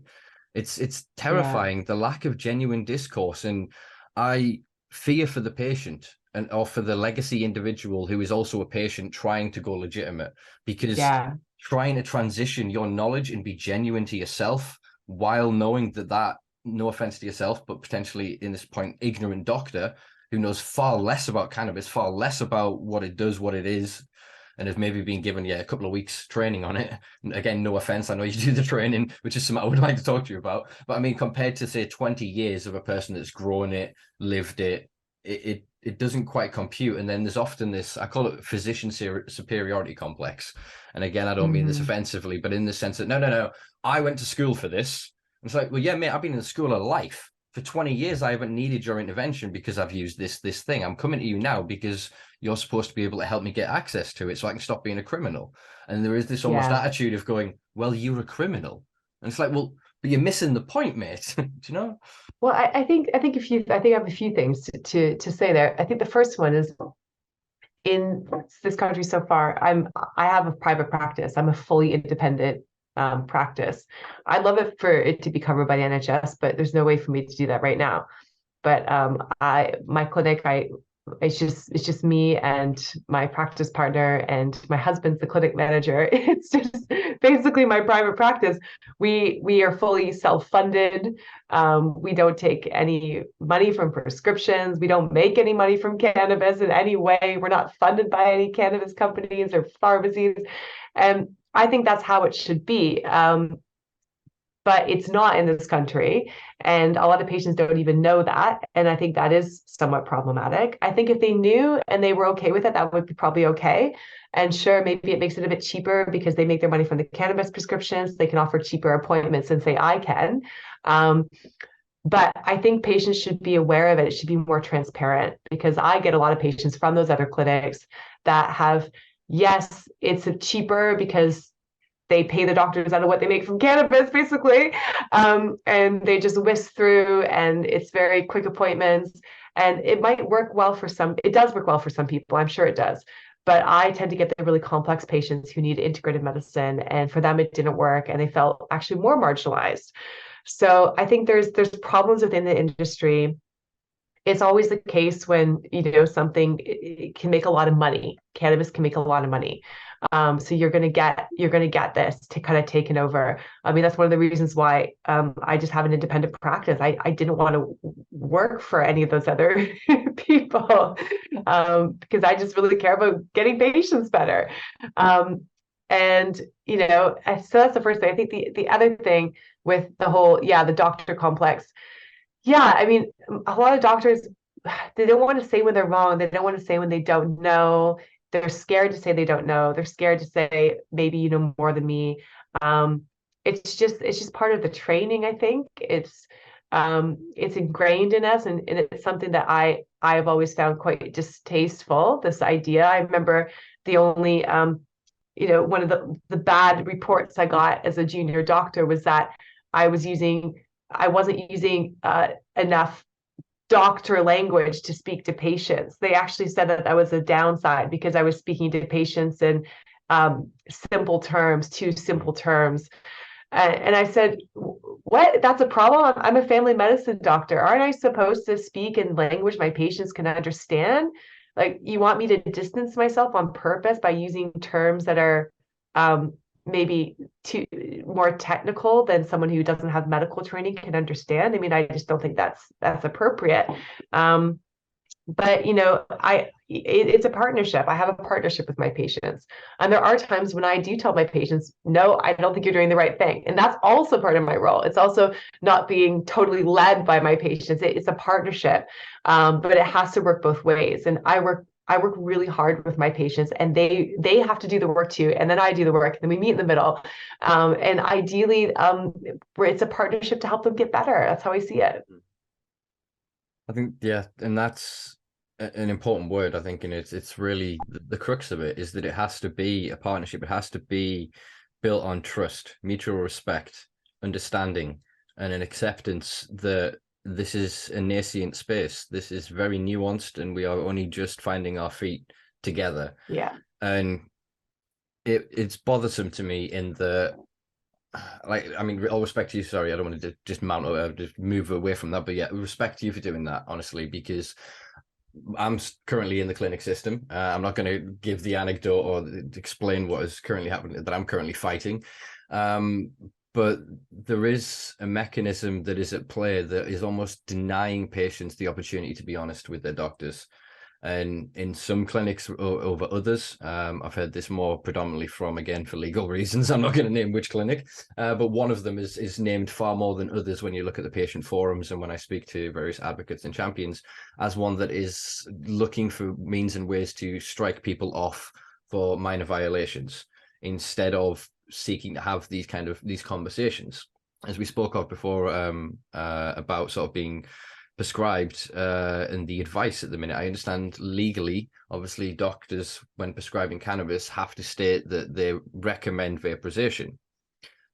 It's terrifying, the lack of genuine discourse. And I fear for the patient or for the legacy individual who is also a patient trying to go legitimate, because trying to transition your knowledge and be genuine to yourself while knowing that no offense to yourself, but potentially in this point, ignorant doctor who knows far less about cannabis, far less about what it does, what it is, and has maybe been given a couple of weeks training on it. And again, no offense, I know you do the training, which is something I would like to talk to you about. But I mean, compared to say 20 years of a person that's grown it, lived it, it doesn't quite compute. And then there's often this, I call it physician superiority complex. And again, I don't mean this offensively, but in the sense that, no, I went to school for this. It's like, well, yeah, mate, I've been in the school of life. For 20 years, I haven't needed your intervention because I've used this thing. I'm coming to you now because you're supposed to be able to help me get access to it so I can stop being a criminal. And there is this almost attitude of going, well, you're a criminal. And it's like, well, but you're missing the point, mate. Do you know? Well, I think I have a few things to say there. I think the first one is, in this country so far, I have a private practice. I'm a fully independent practice. I'd love it for it to be covered by the NHS, but there's no way for me to do that right now. But my clinic, it's just me and my practice partner, and my husband's the clinic manager. It's just basically my private practice. We are fully self-funded. We don't take any money from prescriptions. We don't make any money from cannabis in any way. We're not funded by any cannabis companies or pharmacies. And I think that's how it should be. But it's not in this country. And a lot of patients don't even know that. And I think that is somewhat problematic. I think if they knew and they were okay with it, that would be probably okay. And sure, maybe it makes it a bit cheaper because they make their money from the cannabis prescriptions. They can offer cheaper appointments than say I can. But I think patients should be aware of it. It should be more transparent, because I get a lot of patients from those other clinics that have, yes, it's cheaper because they pay the doctors out of what they make from cannabis, basically. And they just whisk through, and it's very quick appointments. And it might work well for some. It does work well for some people. I'm sure it does. But I tend to get the really complex patients who need integrative medicine. And for them, it didn't work. And they felt actually more marginalized. So I think there's problems within the industry. It's always the case when, something can make a lot of money. Cannabis can make a lot of money. So you're going to get this to kind of taken over. I mean, that's one of the reasons why I just have an independent practice. I didn't want to work for any of those other people because I just really care about getting patients better. And, so that's the first thing. I think the other thing with the whole, the doctor complex. Yeah, I mean, a lot of doctors, they don't want to say when they're wrong. They don't want to say when they don't know. They're scared to say they don't know. They're scared to say, maybe you know more than me. It's just part of the training, I think. It's ingrained in us, and it's something that I have always found quite distasteful, this idea. I remember the only one of the bad reports I got as a junior doctor was that I wasn't using enough doctor language to speak to patients. They actually said that was a downside because I was speaking to patients in simple terms, too simple terms. And I said, what? That's a problem? I'm a family medicine doctor. Aren't I supposed to speak in language my patients can understand? Like, you want me to distance myself on purpose by using terms that are maybe too more technical than someone who doesn't have medical training can understand? I mean, I just don't think that's appropriate. But it's a partnership. I have a partnership with my patients, and there are times when I do tell my patients, no, I don't think you're doing the right thing, and that's also part of my role. It's also not being totally led by my patients. It's a partnership, but it has to work both ways. And I work really hard with my patients, and they have to do the work too, and then I do the work, and then we meet in the middle. And ideally, where it's a partnership to help them get better. That's how I see it. I think, yeah, and that's an important word, I think, and it's really the crux of it is that it has to be a partnership. It has to be built on trust, mutual respect, understanding, and an acceptance that this is a nascent space. This is very nuanced, and we are only just finding our feet together. Yeah. And it's bothersome to me in the, like, I mean, all respect to you. Sorry, I don't want to just just move away from that, but yeah, respect to you for doing that, honestly, because I'm currently in the clinic system. I'm not going to give the anecdote or explain what is currently happening that I'm currently fighting. But there is a mechanism that is at play that is almost denying patients the opportunity to be honest with their doctors. And in some clinics over others, I've heard this more predominantly from, again, for legal reasons, I'm not going to name which clinic, but one of them is named far more than others when you look at the patient forums and when I speak to various advocates and champions, as one that is looking for means and ways to strike people off for minor violations instead of seeking to have these conversations. As we spoke of before, about sort of being prescribed and the advice at the minute, I understand legally, obviously, doctors, when prescribing cannabis, have to state that they recommend vaporization,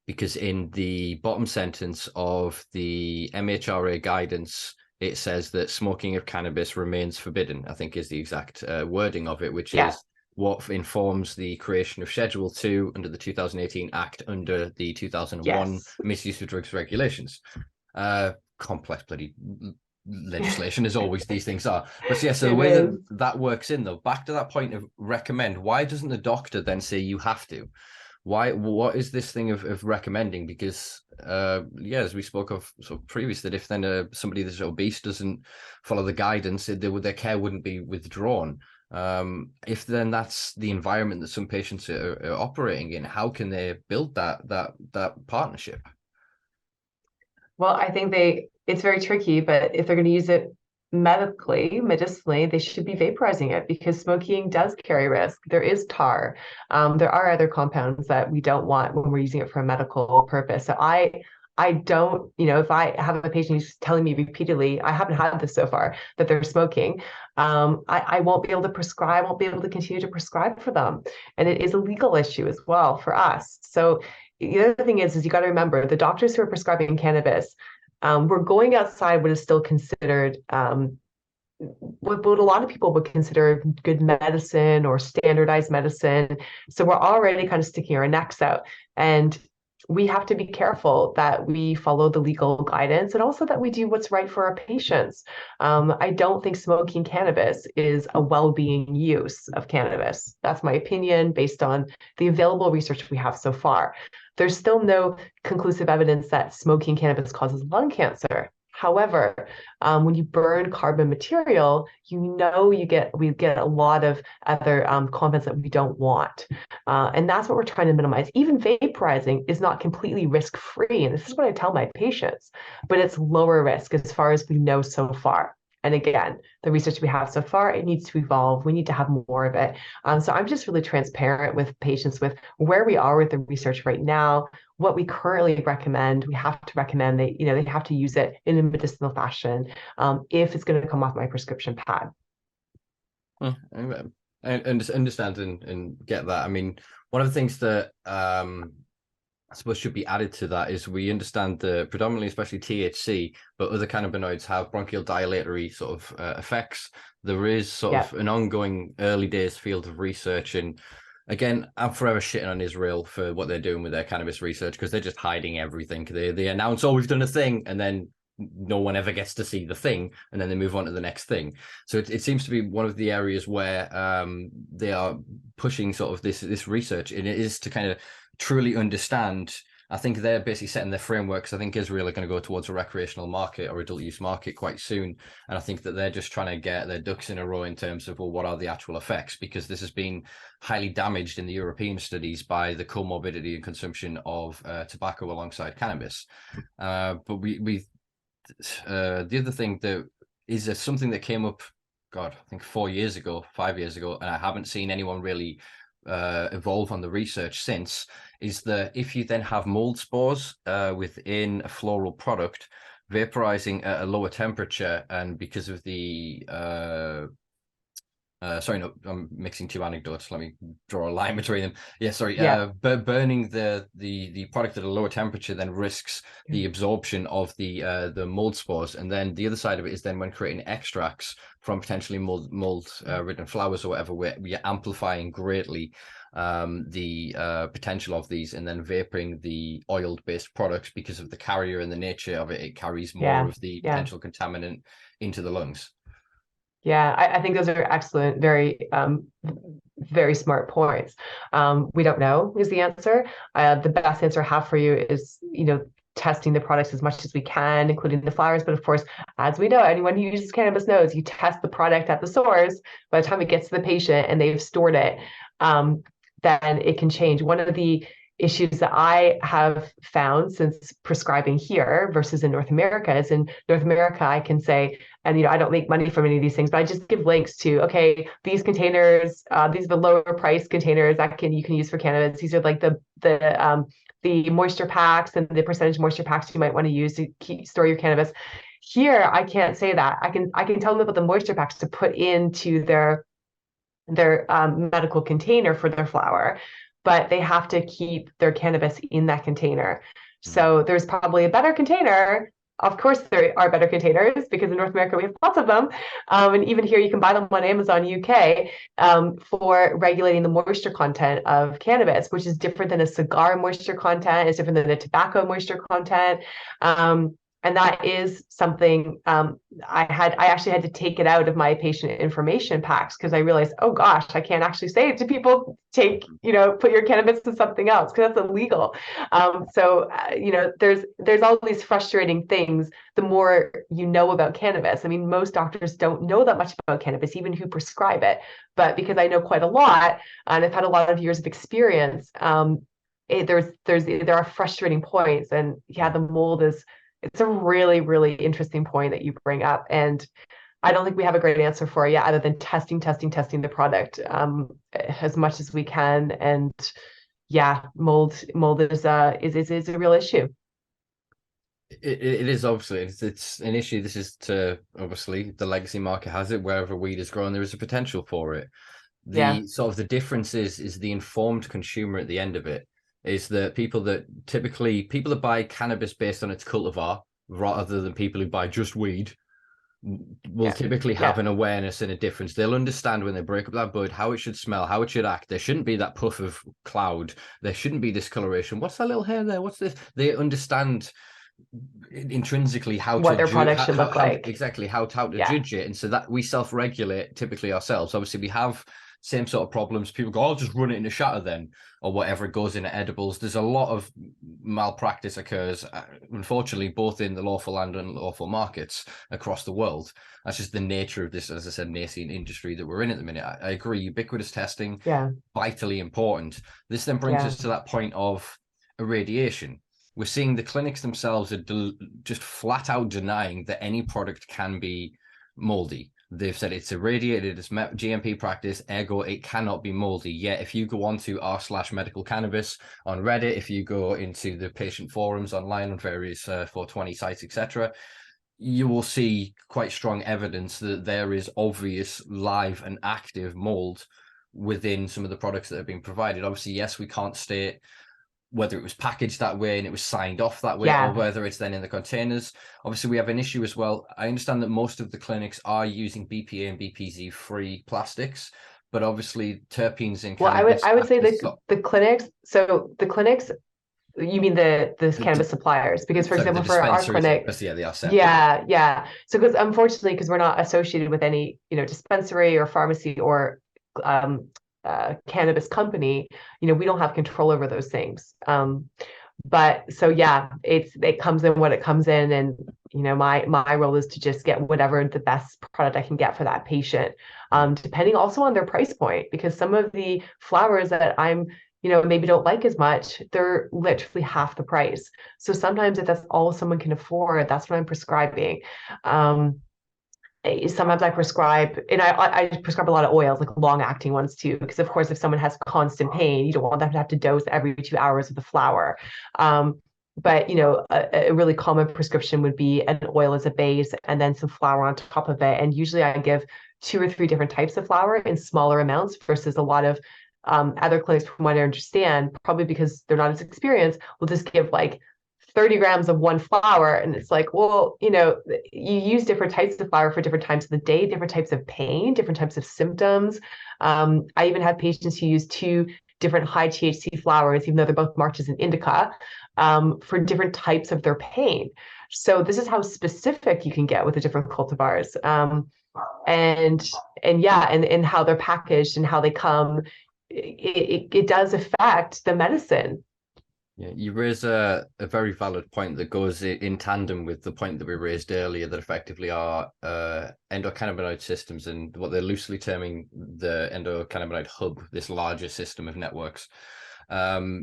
because in the bottom sentence of the MHRA guidance, it says that smoking of cannabis remains forbidden, I think is the exact wording of it, which is what informs the creation of Schedule 2 under the 2018 Act under the 2001 Misuse of Drugs Regulations. Complex bloody legislation, as always these things are, but yeah, so the way that works in, though, back to that point of recommend, why doesn't the doctor then say you have to? What is this thing of recommending? Because as we spoke of sort of previously, that if then somebody that's obese doesn't follow the guidance, their care wouldn't be withdrawn. If then that's the environment that some patients are operating in, how can they build that partnership? Well, I think it's very tricky, but if they're going to use it medicinally, they should be vaporizing it, because smoking does carry risk. There is tar. There are other compounds that we don't want when we're using it for a medical purpose. So I don't, if I have a patient who's telling me repeatedly, I haven't had this so far, that they're smoking, I won't be able to prescribe, won't be able to continue to prescribe for them. And it is a legal issue as well for us. So the other thing is you got to remember, the doctors who are prescribing cannabis, we're going outside what is still considered what a lot of people would consider good medicine or standardized medicine. So we're already kind of sticking our necks out, and we have to be careful that we follow the legal guidance, and also that we do what's right for our patients. I don't think smoking cannabis is a well-being use of cannabis. That's my opinion based on the available research we have so far. There's still no conclusive evidence that smoking cannabis causes lung cancer. However, when you burn carbon material, we get a lot of other compounds that we don't want. And that's what we're trying to minimize. Even vaporizing is not completely risk-free. And this is what I tell my patients, but it's lower risk as far as we know so far. And again, the research we have so far, it needs to evolve. We need to have more of it. So I'm just really transparent with patients with where we are with the research right now, what we currently recommend. We have to recommend they have to use it in a medicinal fashion if it's going to come off my prescription pad. And understand and get that. I mean, one of the things that I suppose should be added to that is we understand that predominantly, especially THC, but other cannabinoids have bronchial dilatory sort of effects. There is sort of an ongoing early days field of research. And again, I'm forever shitting on Israel for what they're doing with their cannabis research because they're just hiding everything. They announce, oh, we've done a thing, and then no one ever gets to see the thing, and then they move on to the next thing. So it seems to be one of the areas where they are pushing sort of this research, and it is to kind of truly understand. I think they're basically setting their frameworks. I think Israel are going to go towards a recreational market or adult use market quite soon. And I think that they're just trying to get their ducks in a row in terms of, well, what are the actual effects? Because this has been highly damaged in the European studies by the comorbidity and consumption of tobacco alongside cannabis. But the other thing that is something that came up, God, I think 5 years ago, and I haven't seen anyone really evolve on the research since, is that if you then have mold spores within a floral product, vaporizing at a lower temperature, and because of the sorry, no, I'm mixing two anecdotes. Let me draw a line between them. Yeah, sorry. But burning the product at a lower temperature then risks the absorption of the mold spores. And then the other side of it is then when creating extracts from potentially mold ridden flowers or whatever, we're amplifying greatly the potential of these, and then vaping the oiled based products because of the carrier and the nature of it. It carries more of the potential contaminant into the lungs. Yeah, I think those are excellent, very, very smart points. We don't know is the answer. The best answer I have for you is, testing the products as much as we can, including the flowers. But of course, as we know, anyone who uses cannabis knows you test the product at the source. By the time it gets to the patient and they've stored it, then it can change. One of the issues that I have found since prescribing here versus in North America is in North America, I can say, and I don't make money from any of these things, but I just give links to, okay, these containers, these are the lower price containers that you can use for cannabis. These are like the moisture packs and the percentage moisture packs you might want to use to store your cannabis. Here, I can't say that. I can tell them about the moisture packs to put into their medical container for their flower, but they have to keep their cannabis in that container. So there's probably a better container. Of course, there are better containers because in North America, we have lots of them. And even here, you can buy them on Amazon UK for regulating the moisture content of cannabis, which is different than a cigar moisture content. It's different than a tobacco moisture content. And that is something I actually had to take it out of my patient information packs because I realized, oh gosh, I can't actually say to people, put your cannabis to something else because that's illegal. There's all these frustrating things the more you know about cannabis. I mean, most doctors don't know that much about cannabis, even who prescribe it. But because I know quite a lot and I've had a lot of years of experience, there are frustrating points. And the mold it's a really, really interesting point that you bring up. And I don't think we have a great answer for you other than testing the product as much as we can. And mold is a real issue. It is obviously it's an issue. This is to obviously the legacy market has it. Wherever weed is grown, there is a potential for it. Sort of the difference is the informed consumer at the end of it. Is that people that buy cannabis based on its cultivar rather than people who buy just weed will typically have an awareness and a difference. They'll understand when they break up that bud, how it should smell, how it should act. There shouldn't be that puff of cloud. There shouldn't be discoloration. What's that little hair there? What's this? They understand intrinsically what their product should look like. Exactly how to judge it. And so that we self-regulate typically ourselves. Obviously, we have same sort of problems. People go, I'll just run it in a shatter then, or whatever. It goes into edibles. There's a lot of malpractice occurs, unfortunately, both in the lawful and unlawful markets across the world. That's just the nature of this, as I said, nascent industry that we're in at the minute. I agree. Ubiquitous testing, vitally important. This then brings us to that point of irradiation. We're seeing the clinics themselves are just flat out denying that any product can be moldy. They've said it's irradiated, it's GMP practice, ergo it cannot be moldy. Yet if you go onto r/medical cannabis on Reddit, if you go into the patient forums online on various 420 sites, etc., you will see quite strong evidence that there is obvious live and active mold within some of the products that are being provided. Obviously, yes, we can't state whether it was packaged that way and it was signed off that way, or whether it's then in the containers. Obviously, we have an issue as well. I understand that most of the clinics are using BPA and BPZ free plastics, but obviously terpenes in cannabis. I would say the clinics. So the clinics, you mean the cannabis suppliers? Because, for example, for our clinic, they are separate. Yeah. So because unfortunately, because we're not associated with any, dispensary or pharmacy or cannabis company, we don't have control over those things. But so yeah, it comes in what it comes in, and my role is to just get whatever the best product I can get for that patient, depending also on their price point, because some of the flowers that I'm maybe don't like as much, they're literally half the price. So sometimes if that's all someone can afford, that's what I'm prescribing. Sometimes I prescribe, and I prescribe a lot of oils, like long acting ones too, because of course, if someone has constant pain, you don't want them to have to dose every 2 hours of the flower. But a really common prescription would be an oil as a base and then some flower on top of it. And usually I give 2 or 3 different types of flower in smaller amounts versus a lot of other clinics, from what I understand, probably because they're not as experienced, will just give like 30 grams of one flower. And it's like, well, you use different types of flower for different times of the day, different types of pain, different types of symptoms. I even have patients who use 2 different high THC flowers, even though they're both marked as an indica, for different types of their pain. So this is how specific you can get with the different cultivars. And how they're packaged and how they come, it does affect the medicine. Yeah, you raise a very valid point that goes in tandem with the point that we raised earlier, that effectively our endocannabinoid systems, and what they're loosely terming the endocannabinoid hub, this larger system of networks,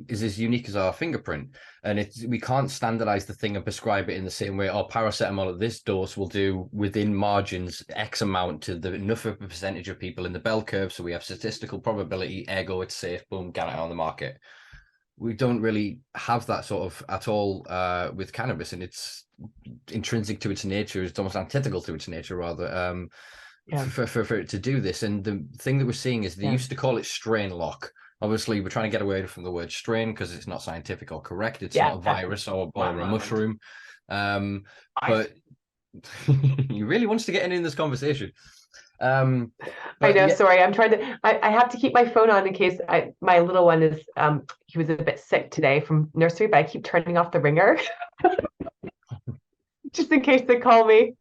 is as unique as our fingerprint. And we can't standardize the thing and prescribe it in the same way. Or paracetamol at this dose will do within margins X amount to enough of a percentage of people in the bell curve, so we have statistical probability, ergo it's safe, boom, get it on the market. We don't really have that sort of at all with cannabis, and it's intrinsic to its nature. It's almost antithetical to its nature, rather, for it to do this. And the thing that we're seeing is they used to call it strain lock. Obviously, we're trying to get away from the word strain because it's not scientific or correct. It's not a virus or a mushroom. But he really wants to get in this conversation. I know, sorry, I'm trying to, I have to keep my phone on in case my little one is, he was a bit sick today from nursery, but I keep turning off the ringer just in case they call me.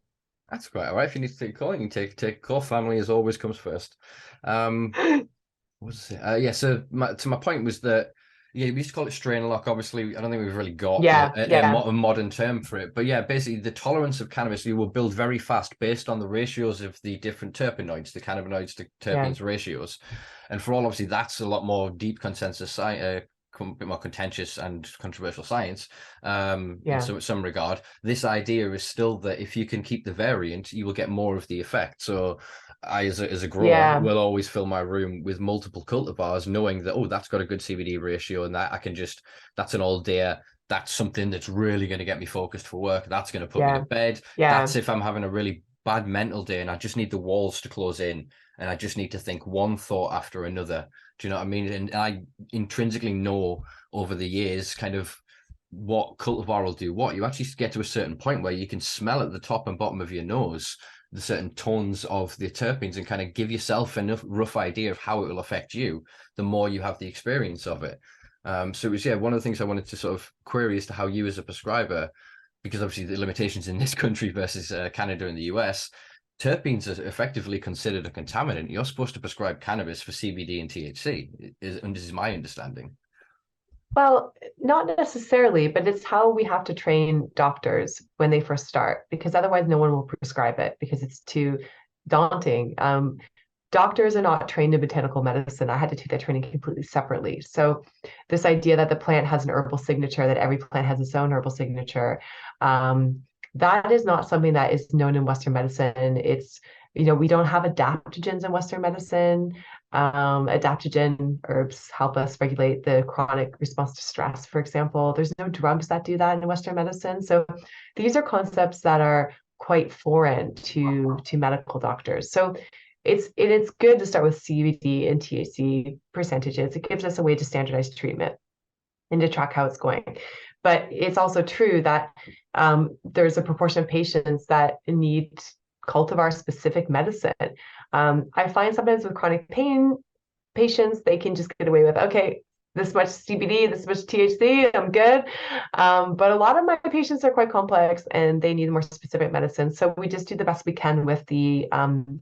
That's quite all right. If you need to take a call, you can take a call. Family as always comes first. What's it? So my point was that, we used to call it strain lock. Obviously, I don't think we've really got a modern term for it. But basically the tolerance of cannabis, you will build very fast based on the ratios of the different terpenoids, the cannabinoids to terpenes ratios. And for all, obviously, that's a lot more deep consensus, a bit more contentious and controversial science in some regard. This idea is still that if you can keep the variant, you will get more of the effect. So I, as a grower, will always fill my room with multiple cultivars, knowing that, that's got a good CBD ratio, and that I can that's an all day. That's something that's really going to get me focused for work. That's going to put me to bed. That's if I'm having a really bad mental day and I just need the walls to close in and I just need to think one thought after another. Do you know what I mean? And I intrinsically know over the years kind of what cultivar will do what. You actually get to a certain point where you can smell at the top and bottom of your nose the certain tones of the terpenes and kind of give yourself enough rough idea of how it will affect you the more you have the experience of it. So it was one of the things I wanted to sort of query as to how you as a prescriber, because obviously the limitations in this country versus Canada and the US, terpenes are effectively considered a contaminant. You're supposed to prescribe cannabis for CBD and THC, this is my understanding. Well, not necessarily, but it's how we have to train doctors when they first start, because otherwise no one will prescribe it because it's too daunting. Doctors are not trained in botanical medicine. I had to take that training completely separately. So this idea that the plant has an herbal signature, that every plant has its own herbal signature, that is not something that is known in Western medicine. It's, we don't have adaptogens in Western medicine. Adaptogen herbs help us regulate the chronic response to stress, for example. There's no drugs that do that in Western medicine. So these are concepts that are quite foreign to medical doctors. So it's good to start with CBD and THC percentages. It gives us a way to standardize treatment and to track how it's going. But it's also true that there's a proportion of patients that need cultivar-specific medicine. I find sometimes with chronic pain patients, they can just get away with, okay, this much CBD, this much THC, I'm good. But a lot of my patients are quite complex and they need more specific medicine. So we just do the best we can with the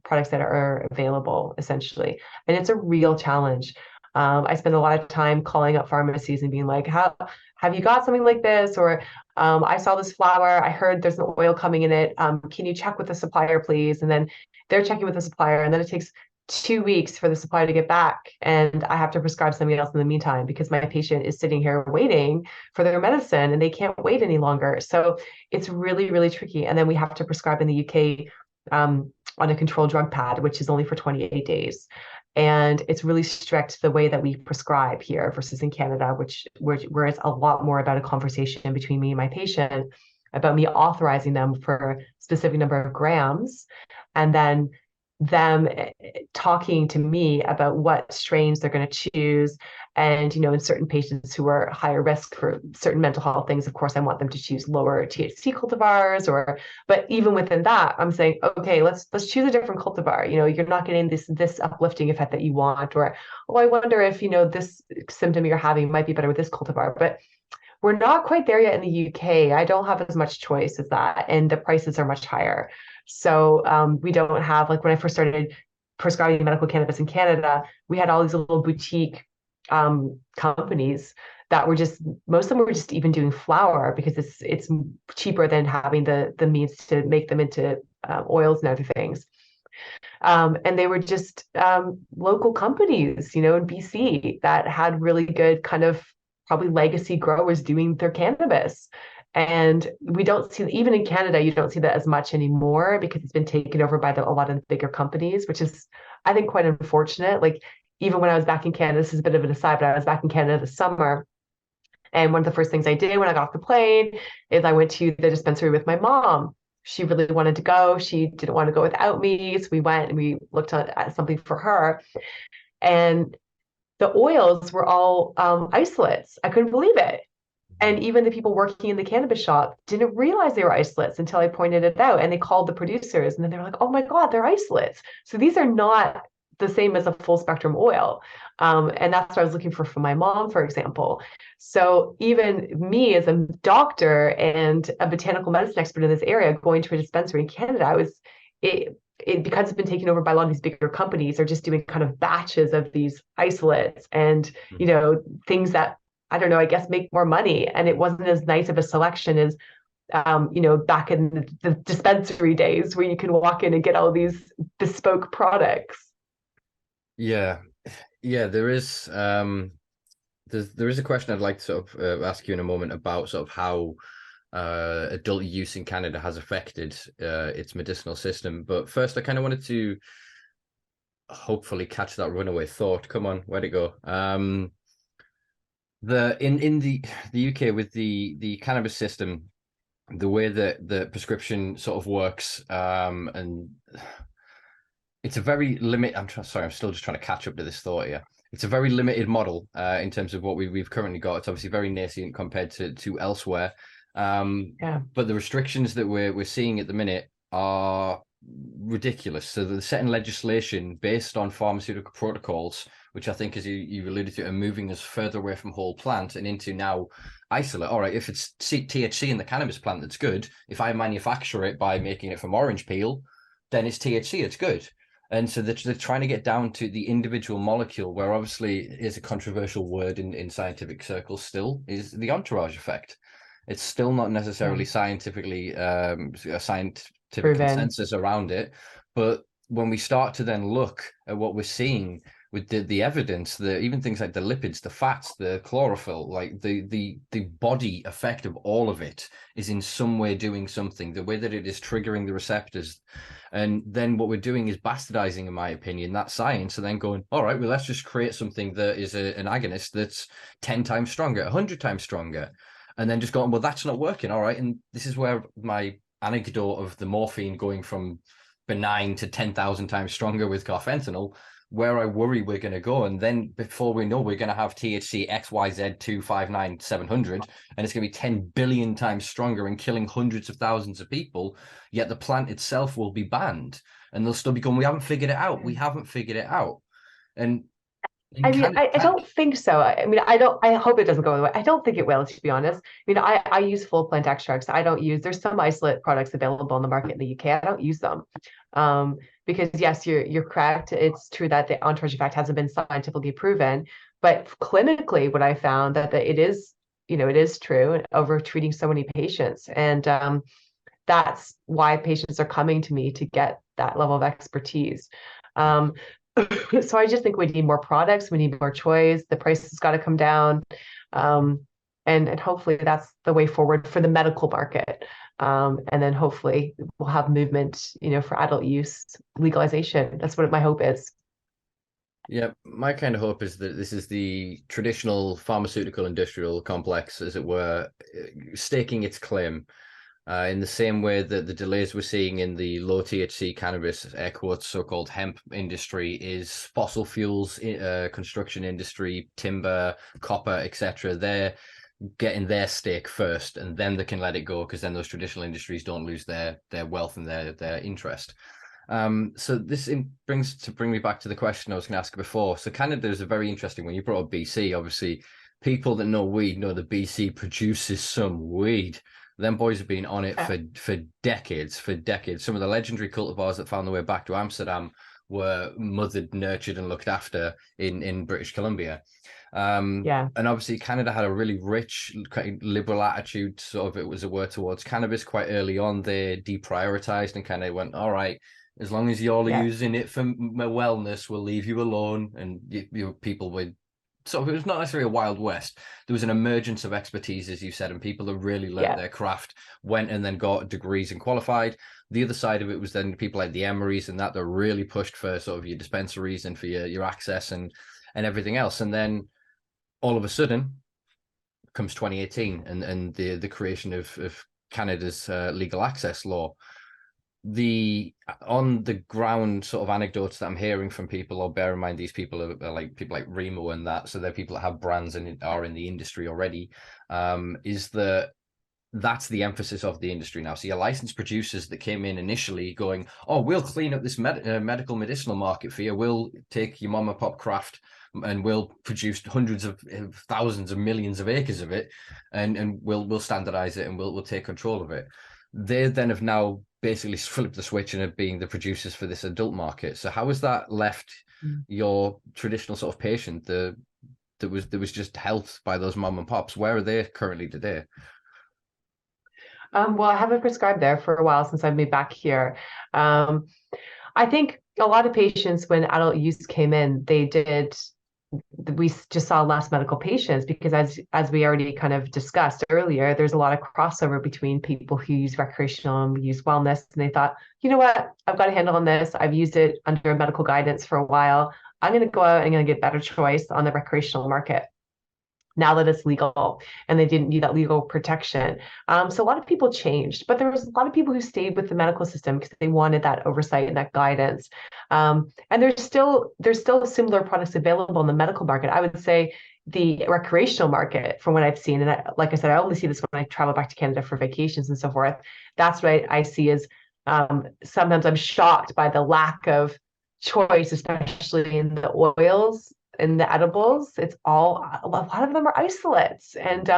products that are available, essentially. And it's a real challenge. I spend a lot of time calling up pharmacies and being like, how have you got something like this? Or I saw this flower, I heard there's an oil coming in it. Can you check with the supplier, please? And then they're checking with the supplier, and then it takes 2 weeks for the supplier to get back, and I have to prescribe something else in the meantime because my patient is sitting here waiting for their medicine and they can't wait any longer. So it's really, really tricky. And then we have to prescribe in the UK on a controlled drug pad, which is only for 28 days. And it's really strict the way that we prescribe here versus in Canada, where it's a lot more about a conversation between me and my patient about me authorizing them for a specific number of grams, and then them talking to me about what strains they're going to choose. And, in certain patients who are higher risk for certain mental health things, of course, I want them to choose lower THC cultivars, but even within that, I'm saying, okay, let's choose a different cultivar. You're not getting this uplifting effect that you want, or, oh, I wonder if, this symptom you're having might be better with this cultivar. But we're not quite there yet in the UK. I don't have as much choice as that, and the prices are much higher. So we don't have, like when I first started prescribing medical cannabis in Canada, we had all these little boutique companies that were most of them were just even doing flour because it's cheaper than having the means to make them into oils and other things. And they were just local companies, in BC that had really good kind of probably legacy growers doing their cannabis. And we don't see, even in Canada, you don't see that as much anymore because it's been taken over by a lot of the bigger companies, which is, I think, quite unfortunate. Like, even when I was back in Canada, this is a bit of an aside, but I was back in Canada this summer. And one of the first things I did when I got off the plane is I went to the dispensary with my mom. She really wanted to go. She didn't want to go without me. So we went and we looked at something for her. And the oils were all isolates. I couldn't believe it. And even the people working in the cannabis shop didn't realize they were isolates until I pointed it out. And they called the producers and then they were like, oh my God, they're isolates. So these are not the same as a full spectrum oil. And that's what I was looking for my mom, for example. So even me as a doctor and a botanical medicine expert in this area, going to a dispensary in Canada, because it's been taken over by a lot of these bigger companies, are just doing kind of batches of these isolates and, things that, I don't know, I guess make more money. And it wasn't as nice of a selection as, back in the dispensary days where you can walk in and get all these bespoke products. Yeah. There is there is a question I'd like to sort of ask you in a moment about sort of how adult use in Canada has affected its medicinal system. But first, I kind of wanted to hopefully catch that runaway thought. Come on, where'd it go? In the UK with the cannabis system, the way that the prescription sort of works, and it's a very I'm still just trying to catch up to this thought here. It's a very limited model in terms of what we've currently got. It's obviously very nascent compared to elsewhere. But the restrictions that we're seeing at the minute are ridiculous. So they're setting legislation based on pharmaceutical protocols, which I think, as you alluded to, are moving us further away from whole plant and into now isolate. All right, if it's THC in the cannabis plant, that's good. If I manufacture it by making it from orange peel, then it's THC, it's good. And so they're trying to get down to the individual molecule, where obviously is a controversial word in scientific circles still, is the entourage effect. It's still not necessarily scientifically a scientific proven consensus around it. But when we start to then look at what we're seeing with the evidence, even things like the lipids, the fats, the chlorophyll, like the body effect of all of it is in some way doing something, the way that it is triggering the receptors. And then what we're doing is bastardizing, in my opinion, that science, and then going, all right, well, let's just create something that is an agonist that's 10 times stronger, 100 times stronger. And then just going, well, that's not working. All right. And this is where my anecdote of the morphine going from benign to 10,000 times stronger with carfentanil, where I worry we're going to go. And then before we know, we're going to have THC XYZ 259 700, and it's going to be 10 billion times stronger and killing hundreds of thousands of people. Yet the plant itself will be banned, and they'll still be going, we haven't figured it out. We haven't figured it out. And I mean, I don't think so. I mean, I hope it doesn't go away. I don't think it will, to be honest. I mean, I use full plant extracts. There's some isolate products available on the market in the UK. I don't use them. Because yes, you're correct. It's true that the entourage effect hasn't been scientifically proven, but clinically, what I found that it is true over treating so many patients, and that's why patients are coming to me to get that level of expertise. So I just think we need more products. We need more choice. The price has got to come down, and hopefully that's the way forward for the medical market. And then hopefully we'll have movement, for adult use legalization. That's what my hope is. Yeah, my kind of hope is that this is the traditional pharmaceutical industrial complex, as it were, staking its claim. In the same way that the delays we're seeing in the low THC cannabis, air quotes, so-called hemp industry is fossil fuels, construction industry, timber, copper, etc. They're getting their stake first, and then they can let it go, because then those traditional industries don't lose their wealth and their interest. So this bring me back to the question I was going to ask before. So Canada is a very interesting one. You brought up BC. Obviously, people that know weed know that BC produces some weed. Them boys have been on it for decades. Some of the legendary cultivars that found their way back to Amsterdam were mothered, nurtured, and looked after in British Columbia. And obviously Canada had a really rich, liberal attitude, sort of, it was a word, towards cannabis quite early on. They deprioritized and kind of went, all right, as long as you're using it for wellness, we'll leave you alone. And people would, so it was not necessarily a Wild West. There was an emergence of expertise, as you said, and people that really learned their craft went and then got degrees and qualified. The other side of it was then people like the Emerys and that really pushed for sort of your dispensaries and for your access and everything else. And then all of a sudden comes 2018 and the creation of Canada's legal access law. The on the ground sort of anecdotes that I'm hearing from people, or bear in mind these people are like people like Remo and that, so they're people that have brands and are in the industry already, is that's the emphasis of the industry now. So your licensed producers that came in initially going, oh, we'll clean up this medical medicinal market for you, we'll take your mom and pop craft and we'll produce hundreds of thousands of millions of acres of it, and we'll standardize it and we'll take control of it. They then have now basically flipped the switch and are being the producers for this adult market. So how has that left your traditional sort of patient that was just helped by those mom and pops? Where are they currently today? Well, I haven't prescribed there for a while since I moved back here. I think a lot of patients, when adult use came in, we just saw less medical patients, because as we already kind of discussed earlier, there's a lot of crossover between people who use recreational and use wellness. And they thought, you know what, I've got a handle on this. I've used it under medical guidance for a while. I'm going to go out and I'm going to get better choice on the recreational market now that it's legal, and they didn't need that legal protection. So a lot of people changed, but there was a lot of people who stayed with the medical system because they wanted that oversight and that guidance. And there's still similar products available in the medical market. I would say the recreational market, from what I've seen, and like I said, I only see this when I travel back to Canada for vacations and so forth. That's what I see is sometimes I'm shocked by the lack of choice, especially in the oils. In the edibles, a lot of them are isolates. And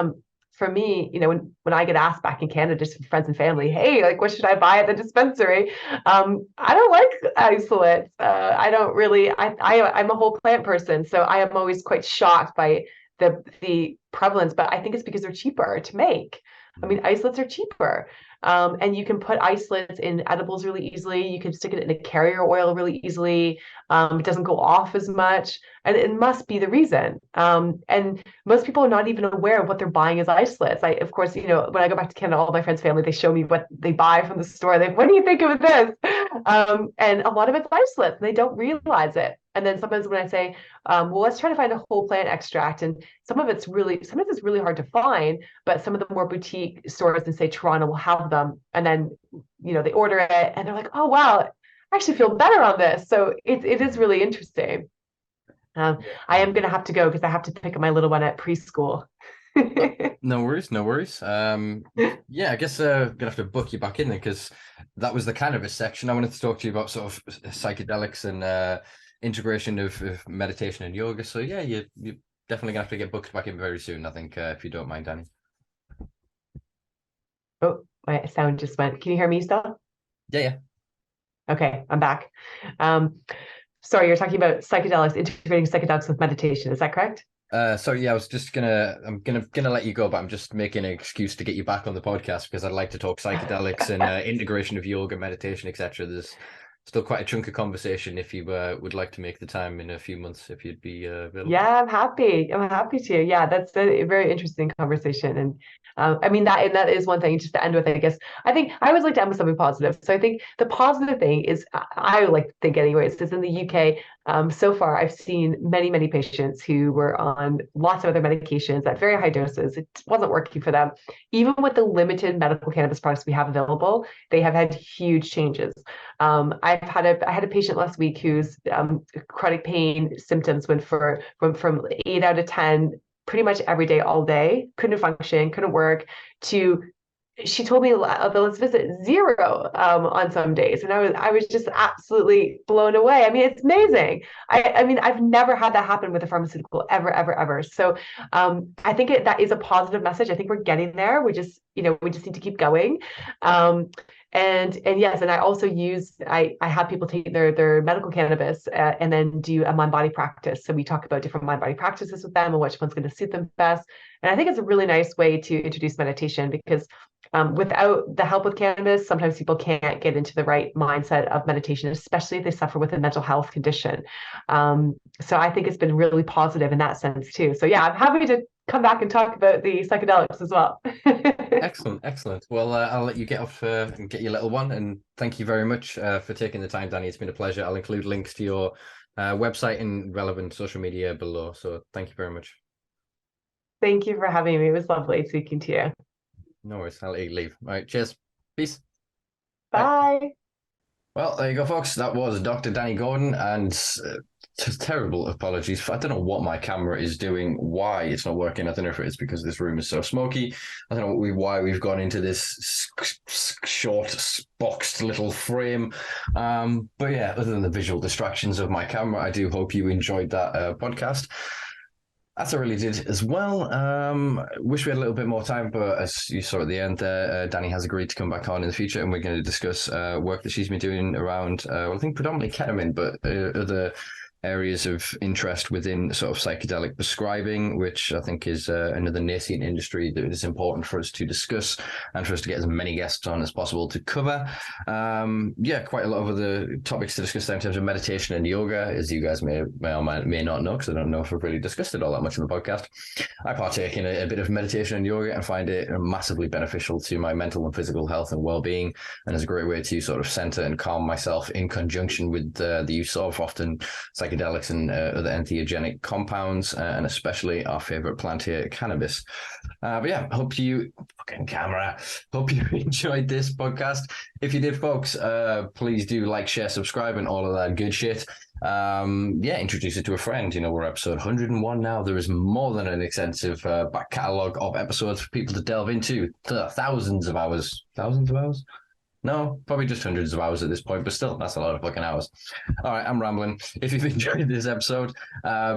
for me, when I get asked back in Canada, just from friends and family, hey, like, what should I buy at the dispensary? I don't like isolates. I don't really, I'm a whole plant person. So I am always quite shocked by the prevalence, but I think it's because they're cheaper to make. I mean, isolates are cheaper. And you can put isolates in edibles really easily. You can stick it in a carrier oil really easily. It doesn't go off as much. And it must be the reason. And most people are not even aware of what they're buying as isolates. Of course, when I go back to Canada, all my friends' family, they show me what they buy from the store. What do you think of this? And a lot of it's isolates, and they don't realize it. And then sometimes when I say, well, let's try to find a whole plant extract, and sometimes it's really hard to find, but some of the more boutique stores in, say, Toronto will have them. And then, they order it and they're like, oh, wow, actually feel better on this. So it is really interesting. I am going to have to go because I have to pick up my little one at preschool. No worries, no worries. Yeah, I guess gonna have to book you back in there because that was the cannabis section. I wanted to talk to you about sort of psychedelics and integration of meditation and yoga. So yeah, you're definitely gonna have to get booked back in very soon, I think, if you don't mind, Dani. Oh, my sound just went. Can you hear me still? Yeah. Okay, I'm back. Sorry, you're talking about psychedelics, integrating psychedelics with meditation. Is that correct? So yeah, I'm gonna let you go, but I'm just making an excuse to get you back on the podcast because I'd like to talk psychedelics and integration of yoga, meditation, etc. There's still quite a chunk of conversation if you would like to make the time in a few months, if you'd be available. Yeah, I'm happy. I'm happy to. Yeah, that's a very interesting conversation. And I mean, that is one thing just to end with, I guess. I think I always like to end with something positive. So I think the positive thing is, I like to think anyways, is in the UK, so far I've seen many, many patients who were on lots of other medications at very high doses. It wasn't working for them. Even with the limited medical cannabis products we have available, they have had huge changes. I had a patient last week whose chronic pain symptoms went from 8 out of 10 pretty much every day, all day, couldn't function, couldn't work, to she told me let's visit 0 on some days, and I was just absolutely blown away. I mean, it's amazing. I mean, I've never had that happen with a pharmaceutical ever. So I think that is a positive message. I think we're getting there. We just need to keep going. And yes, and I also I have people take their medical cannabis and then do a mind body practice. So we talk about different mind body practices with them and which one's going to suit them best. And I think it's a really nice way to introduce meditation because without the help with cannabis, sometimes people can't get into the right mindset of meditation, especially if they suffer with a mental health condition. So I think it's been really positive in that sense too. So yeah, I'm happy to come back and talk about the psychedelics as well. Excellent. Well, I'll let you get off and get your little one. And thank you very much for taking the time, Dani. It's been a pleasure. I'll include links to your website and relevant social media below. So thank you very much. Thank you for having me. It was lovely speaking to you. No worries. I'll let you leave. All right. Cheers. Peace. Bye. Bye. Well, there you go, folks. That was Dr. Dani Gordon, and terrible apologies. I don't know what my camera is doing, why it's not working. I don't know if it's because this room is so smoky. I don't know why we've gone into this short, boxed little frame. But yeah, other than the visual distractions of my camera, I do hope you enjoyed that podcast. As I really did as well. Wish we had a little bit more time, but as you saw at the end there, Dani has agreed to come back on in the future, and we're going to discuss work that she's been doing around, I think predominantly ketamine, but other areas of interest within sort of psychedelic prescribing, which I think is another nascent industry that is important for us to discuss and for us to get as many guests on as possible to cover. Quite a lot of other topics to discuss there in terms of meditation and yoga, as you guys may or may not know, because I don't know if I've really discussed it all that much in the podcast. I partake in a bit of meditation and yoga and find it massively beneficial to my mental and physical health and well-being, and is a great way to sort of center and calm myself in conjunction with the use of often psychedelics and other entheogenic compounds, and especially our favorite plant here, cannabis. But yeah, hope you enjoyed this podcast. If you did, folks, please do like, share, subscribe, and all of that good shit. Introduce it to a friend. We're episode 101 now. There is more than an extensive back catalogue of episodes for people to delve into. Thousands of hours. No, probably just hundreds of hours at this point, but still, that's a lot of fucking hours. All right, I'm rambling. If you've enjoyed this episode,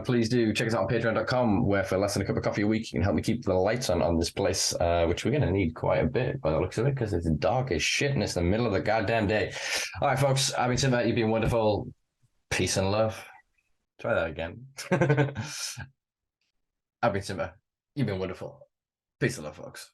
please do check us out on patreon.com, where for less than a cup of coffee a week, you can help me keep the lights on this place, which we're going to need quite a bit by the looks of it, because it's dark as shit and it's the middle of the goddamn day. All right, folks, I've been Simpa. You've been wonderful. Peace and love. Try that again. I've been Simpa. You've been wonderful. Peace and love, folks.